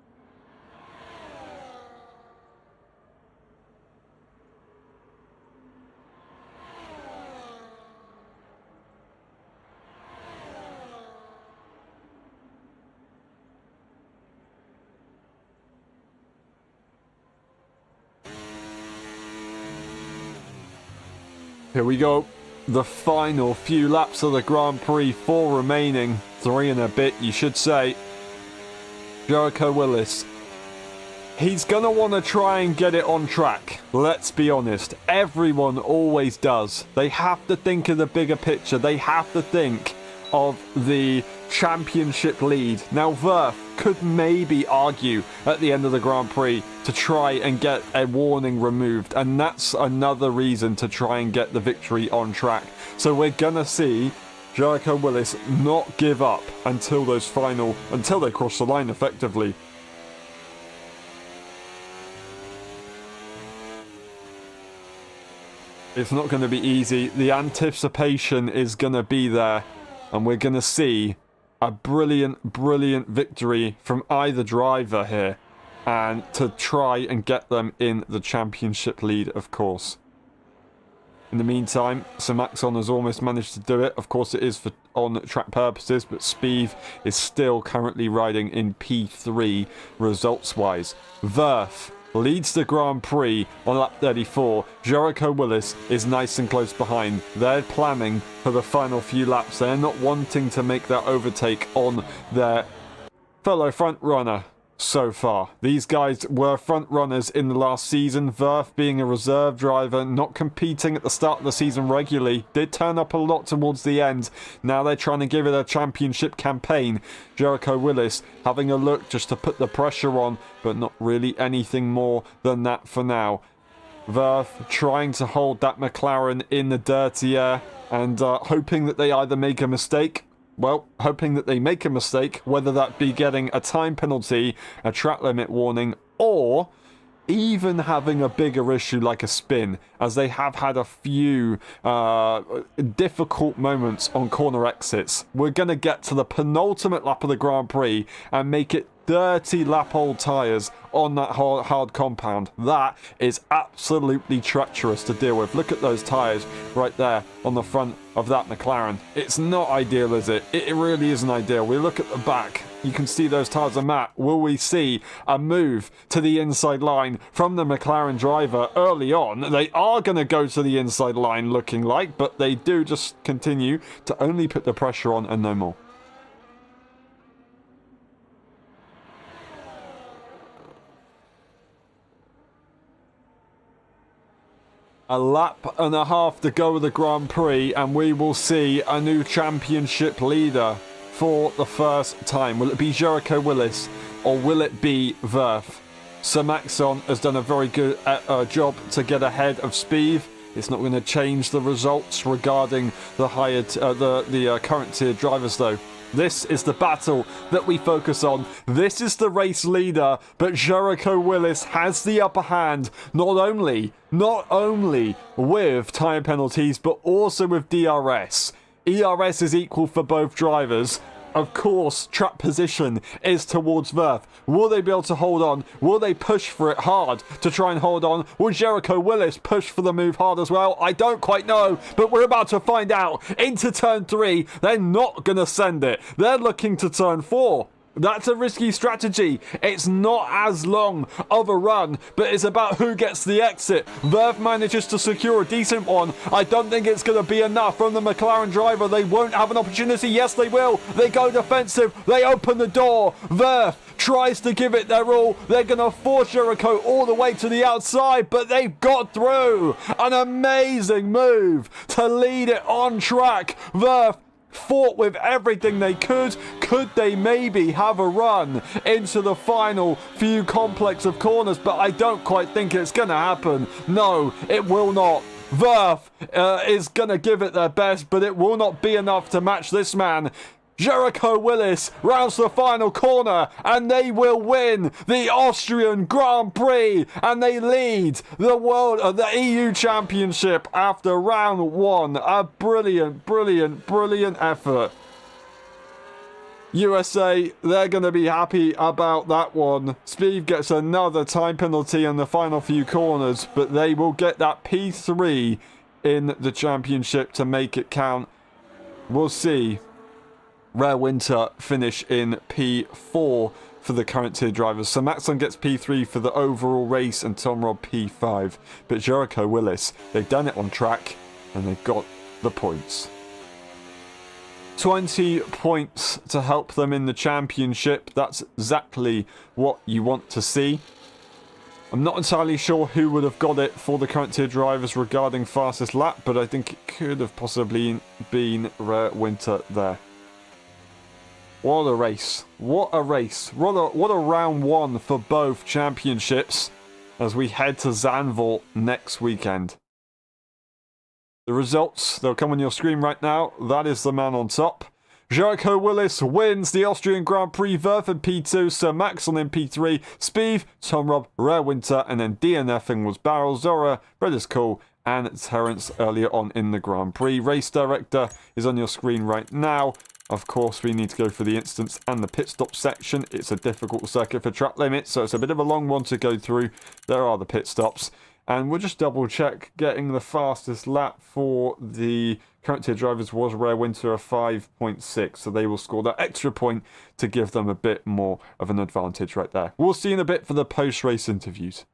Here we go. The final few laps of the Grand Prix, 4 remaining. 3 and a bit, you should say. Jericho Willis. He's going to want to try and get it on track. Let's be honest. Everyone always does. They have to think of the bigger picture. They have to think of the championship lead. Now, Verf could maybe argue at the end of the Grand Prix to try and get a warning removed, and that's another reason to try and get the victory on track. So we're gonna see Jericho Willis not give up until they cross the line effectively. It's not going to be easy. The anticipation is going to be there, and we're going to see a brilliant, brilliant victory from either driver here, and to try and get them in the championship lead, of course. In the meantime, Samaxon has almost managed to do it. Of course, it is for on-track purposes, but Spieth is still currently riding in P3 results-wise. Verf leads the Grand Prix on lap 34. Jericho Willis is nice and close behind. They're planning for the final few laps. They're not wanting to make that overtake on their fellow front runner so far. These guys were front runners in the last season. Verf, being a reserve driver, not competing at the start of the season regularly, did turn up a lot towards the end. Now they're trying to give it a championship campaign. Jericho Willis having a look just to put the pressure on, but not really anything more than that for now. Verf trying to hold that McLaren in the dirty air and hoping that they either make a mistake. Well, hoping that they make a mistake, whether that be getting a time penalty, a track limit warning, or even having a bigger issue like a spin, as they have had a few difficult moments on corner exits. We're going to get to the penultimate lap of the Grand Prix and make it 30 lap old tyres on that hard compound. That is absolutely treacherous to deal with. Look at those tyres right there on the front of that McLaren. It's not ideal, is it? It really isn't ideal. We look at the back. You can see those tyres are matte. Will we see a move to the inside line from the McLaren driver early on? They are going to go to the inside line looking like, but they do just continue to only put the pressure on and no more. A lap and a half to go of the Grand Prix, and we will see a new championship leader for the first time. Will it be Jericho Willis or will it be Verth? Sir Maxon has done a very good job to get ahead of Spieth. It's not going to change the results regarding the current tier drivers, though. This is the battle that we focus on. This is the race leader, but Jericho Willis has the upper hand, not only with time penalties, but also with DRS. ERS is equal for both drivers. Of course, track position is towards Verth. Will they be able to hold on? Will they push for it hard to try and hold on? Will Jericho Willis push for the move hard as well? I don't quite know, but we're about to find out. Into turn 3, they're not going to send it. They're looking to turn 4. That's a risky strategy. It's not as long of a run, but it's about who gets the exit. Verth manages to secure a decent one. I don't think it's going to be enough from the McLaren driver. They won't have an opportunity. Yes, they will. They go defensive. They open the door. Verth tries to give it their all. They're going to force Jericho all the way to the outside, but they've got through. An amazing move to lead it on track. Verth fought with everything they could. Could they maybe have a run into the final few complex of corners? But I don't quite think it's going to happen. No, it will not. Verth is going to give it their best, but it will not be enough to match this man. Jericho Willis rounds the final corner and they will win the Austrian Grand Prix and they lead the EU Championship after round 1. A brilliant effort. USA, they're going to be happy about that one. Spieth gets another time penalty in the final few corners, but they will get that P3 in the championship to make it count. We'll see. Rare Winter finish in P4 for the current tier drivers. So Maxon gets P3 for the overall race and Tom Robb P5. But Jericho Willis, they've done it on track and they've got the points. 20 points to help them in the championship. That's exactly what you want to see. I'm not entirely sure who would have got it for the current tier drivers regarding fastest lap, but I think it could have possibly been Rare Winter there. What a race. What a race. What a round 1 for both championships as we head to Zandvoort next weekend. The results, they'll come on your screen right now. That is the man on top. Jericho Willis wins the Austrian Grand Prix, Verth in P2, Sir Maxon in P3, Spieth, Tom Robb, Rare Winter, and then DNFing was Barrel, Zora, Red is Cool, and Terence earlier on in the Grand Prix. Race Director is on your screen right now. Of course, we need to go for the instance and the pit stop section. It's a difficult circuit for track limits, so it's a bit of a long one to go through. There are the pit stops. And we'll just double check getting the fastest lap for the current tier drivers was Rare Winter of 5.6. So they will score that extra point to give them a bit more of an advantage right there. We'll see in a bit for the post-race interviews.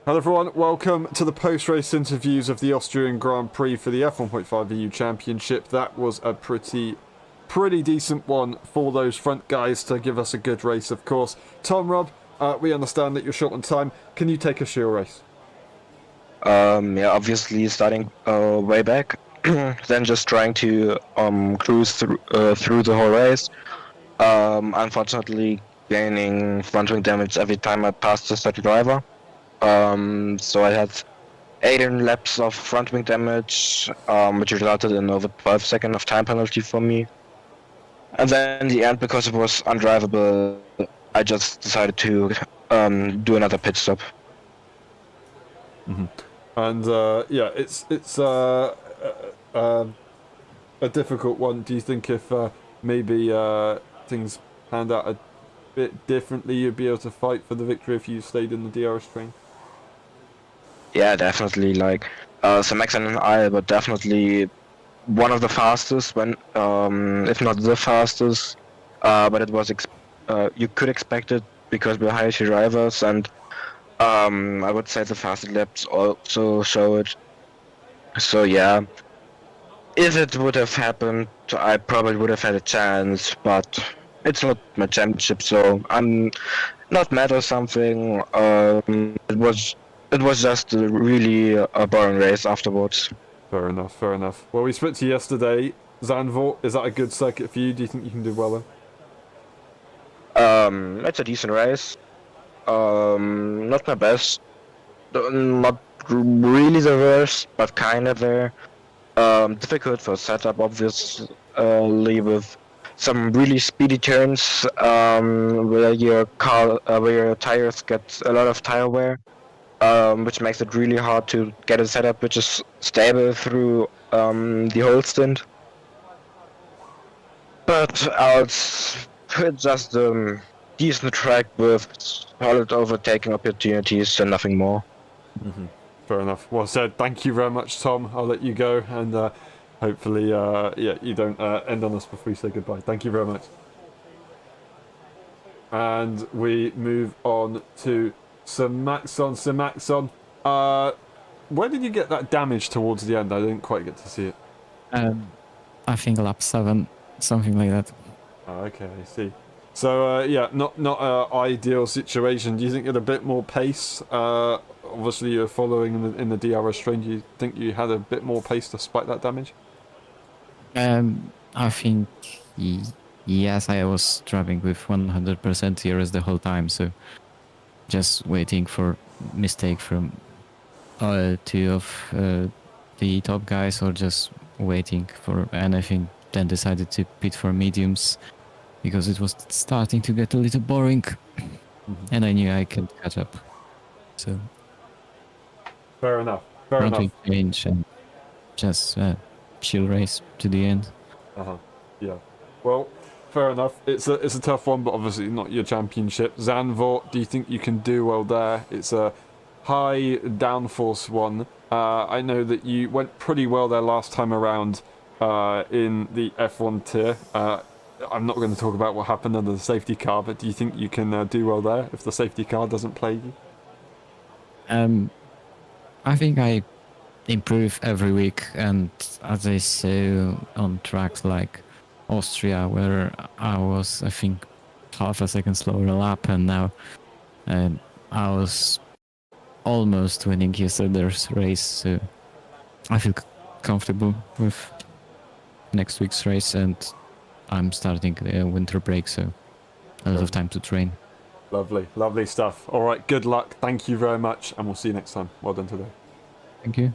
Hello everyone, welcome to the post-race interviews of the Austrian Grand Prix for the F1.5 EU Championship. That was a pretty decent one for those front guys to give us a good race, of course. Tom, Rob, we understand that you're short on time. Can you take us through your race? Yeah, obviously starting way back, then just trying to cruise through the whole race. Unfortunately, gaining front wing damage every time I passed the third driver. So I had 18 laps of front wing damage, which resulted in over 12 seconds of time penalty for me. And then in the end, because it was undrivable, I just decided to do another pit stop. Mm-hmm. And yeah, it's a difficult one. Do you think if maybe things panned out a bit differently, you'd be able to fight for the victory if you stayed in the DRS train? Yeah, definitely. Like, so Max and I were definitely one of the fastest, when if not the fastest. But it was you could expect it because we're high drivers, and I would say the fastest laps also show it. So yeah, if it would have happened, I probably would have had a chance. But it's not my championship, so I'm not mad or something. It was just a really boring race afterwards. Fair enough, fair enough. Well, we spoke to you yesterday. Zandvoort, is that a good circuit for you? Do you think you can do well there? It's a decent race. Not my best. Not really the worst, but kind of there. Difficult for setup, obviously, with some really speedy turns, where your tires get a lot of tire wear. Which makes it really hard to get a setup which is stable through the whole stint. But it's just a decent track with solid overtaking opportunities and nothing more. Mm-hmm. Fair enough. Well said. Thank you very much, Tom. I'll let you go, and hopefully, yeah, you don't end on us before you say goodbye. Thank you very much. And we move on to Sir Maxon. Sir Maxon, where did you get that damage towards the end? I didn't quite get to see it. I think lap 7, something like that. Oh, okay, I see. So yeah, not an ideal situation. Do you think you had a bit more pace? Obviously, you're following in the DRS train. Do you think you had a bit more pace despite that damage? I think yes, I was driving with 100% DRS the whole time, so just waiting for mistake from two of the top guys, or just waiting for anything. Then decided to pit for mediums because it was starting to get a little boring, and I knew I could catch up. So fair enough. Fair enough. Change and just chill race to the end. Yeah. Well, fair enough. It's a tough one, but obviously not your championship. Zandvoort, do you think you can do well there? It's a high downforce one. I know that you went pretty well there last time around in the F1 tier. I'm not going to talk about what happened under the safety car, but do you think you can do well there if the safety car doesn't plague you? I think I improve every week, and as I say on tracks like Austria, where I was, I think, half a second slower a lap, and now I was almost winning yesterday's race, so I feel comfortable with next week's race, and I'm starting the winter break, so a lot of time to train. Lovely, lovely stuff. All right, good luck. Thank you very much, and we'll see you next time. Well done today. Thank you.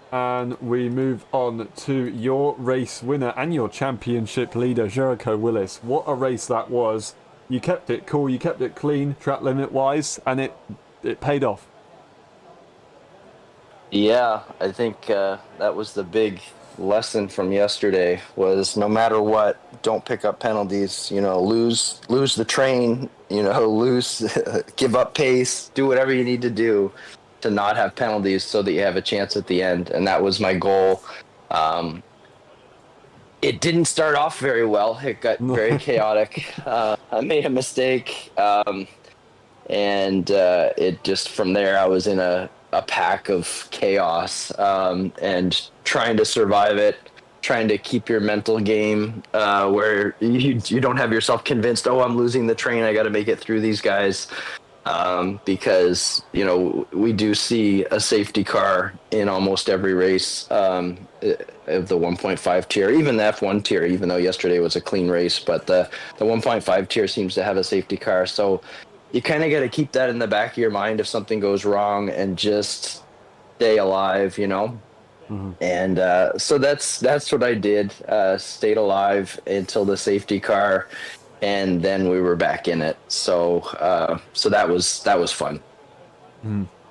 And we move on to your race winner and your championship leader, Jericho Willis. What a race that was. You kept it cool, you kept it clean, track limit wise, and it paid off. Yeah, I think that was the big lesson from yesterday, was no matter what, don't pick up penalties, lose the train, give up pace, do whatever you need to do to not have penalties so that you have a chance at the end. And that was my goal. It didn't start off very well. It got very chaotic. I made a mistake. and it just from there I was in a pack of chaos, and trying to survive it, trying to keep your mental game where you don't have yourself convinced, oh, I'm losing the train, I got to make it through these guys. Because we do see a safety car in almost every race of the 1.5 tier, even the F1 tier. Even though yesterday was a clean race, but the 1.5 tier seems to have a safety car. So you kind of got to keep that in the back of your mind if something goes wrong, and just stay alive. And so that's what I did. Stayed alive until the safety car, and then we were back in it. So that was fun.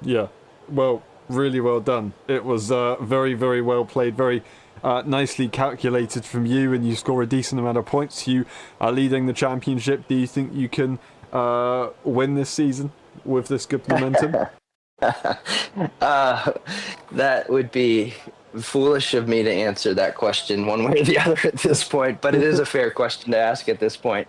Yeah, well, really well done. It was very, very well played, very nicely calculated from you, and you score a decent amount of points. You are leading the championship. Do you think you can win this season with this good momentum? That would be foolish of me to answer that question one way or the other at this point, but it is a fair question to ask at this point.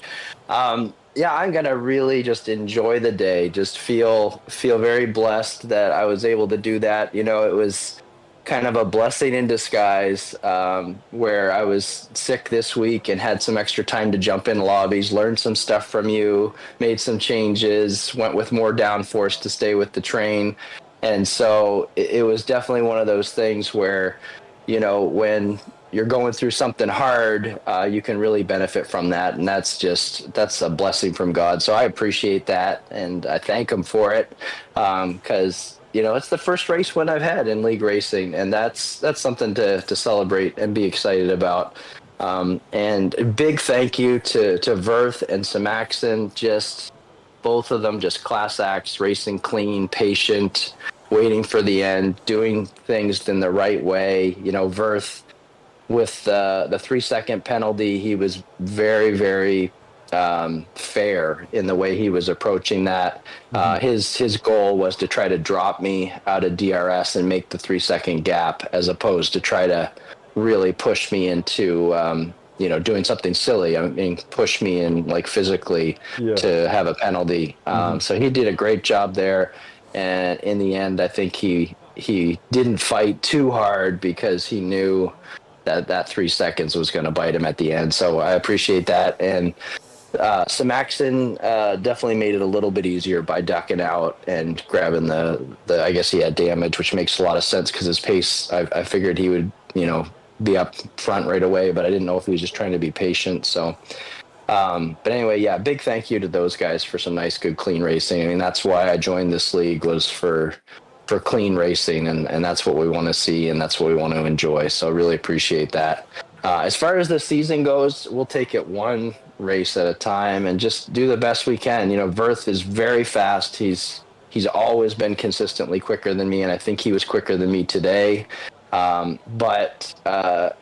Yeah, I'm gonna really just enjoy the day. Just feel very blessed that I was able to do that. It was kind of a blessing in disguise, where I was sick this week and had some extra time to jump in lobbies, learn some stuff from you, made some changes, went with more downforce to stay with the train. And so it was definitely one of those things where, when you're going through something hard, you can really benefit from that. And that's a blessing from God. So I appreciate that, and I thank him for it. Because, it's the first race win I've had in league racing, and that's something to celebrate and be excited about. And a big thank you to Verth and Samaxon, just both of them, just class acts, racing clean, patient, waiting for the end, doing things in the right way. Verth, with the 3-second penalty, he was very, very fair in the way he was approaching that. His goal was to try to drop me out of DRS and make the 3-second gap, as opposed to try to really push me into doing something silly. I mean, push me in physically to have a penalty. So he did a great job there. And in the end, I think he didn't fight too hard, because he knew that 3 seconds was going to bite him at the end. So I appreciate that. And Samaxon definitely made it a little bit easier by ducking out and grabbing the I guess he had damage, which makes a lot of sense because his pace, I figured he would, be up front right away, but I didn't know if he was just trying to be patient. So, but anyway, yeah, big thank you to those guys for some nice, good, clean racing. I mean, that's why I joined this league, was for clean racing, and that's what we want to see, and that's what we want to enjoy. So really appreciate that. As far as the season goes, we'll take it one race at a time and just do the best we can. Verth is very fast. He's always been consistently quicker than me, and I think he was quicker than me today. But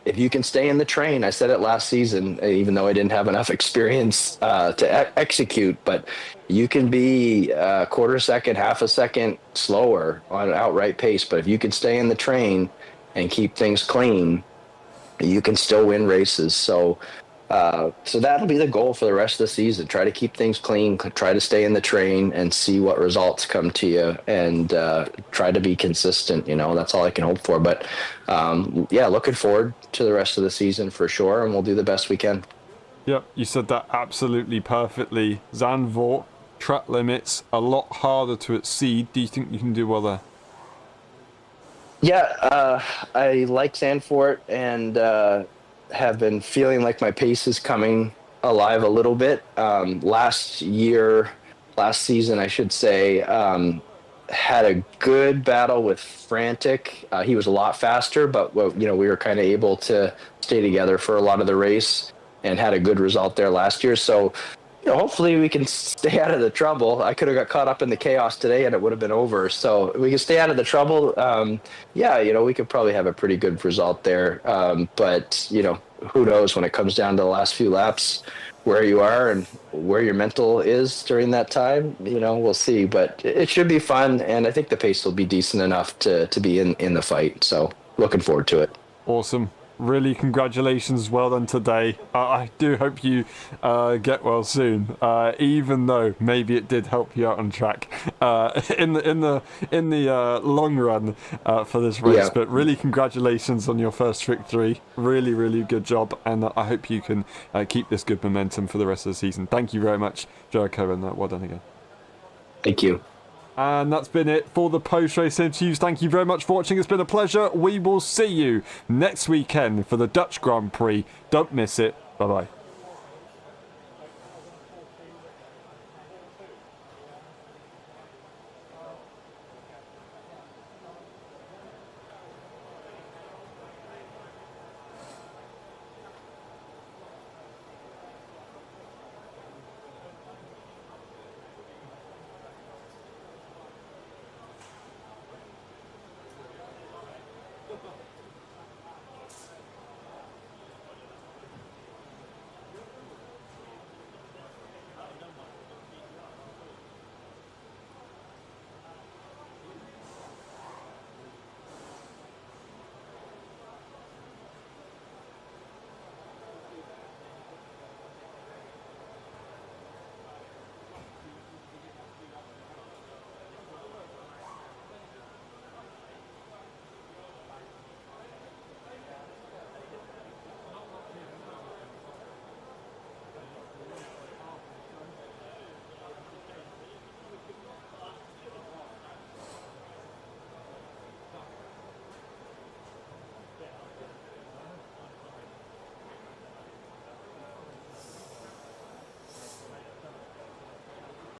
if you can stay in the train, I said it last season, even though I didn't have enough experience to execute, but you can be a quarter second, half a second slower on an outright pace. But if you can stay in the train and keep things clean, you can still win races. So that'll be the goal for the rest of the season. Try to keep things clean, try to stay in the train, and see what results come to you, and try to be consistent. That's all I can hope for. But yeah, looking forward to the rest of the season for sure, and we'll do the best we can. Yep, you said that absolutely perfectly. Zandvoort, track limits, a lot harder to exceed. Do you think you can do well there? Yeah, I like Zandvoort, and have been feeling like my pace is coming alive a little bit. Last season, I should say, had a good battle with Frantic. He was a lot faster, but we were kind of able to stay together for a lot of the race and had a good result there last year. So, hopefully we can stay out of the trouble. I could have got caught up in the chaos today and it would have been over. So we can stay out of the trouble. We could probably have a pretty good result there. But who knows when it comes down to the last few laps, where you are and where your mental is during that time. We'll see. But it should be fun, and I think the pace will be decent enough to be in the fight. So looking forward to it. Awesome. really congratulations, well done today. I do hope you get well soon, even though maybe it did help you out on track in the long run for this race. Yeah. But really congratulations on your first victory. Really, really good job, and I hope you can keep this good momentum for the rest of the season. Thank you very much, Jericho, and well done again. Thank you. And that's been it for the post-race interviews. Thank you very much for watching. It's been a pleasure. We will see you next weekend for the Dutch Grand Prix. Don't miss it. Bye-bye.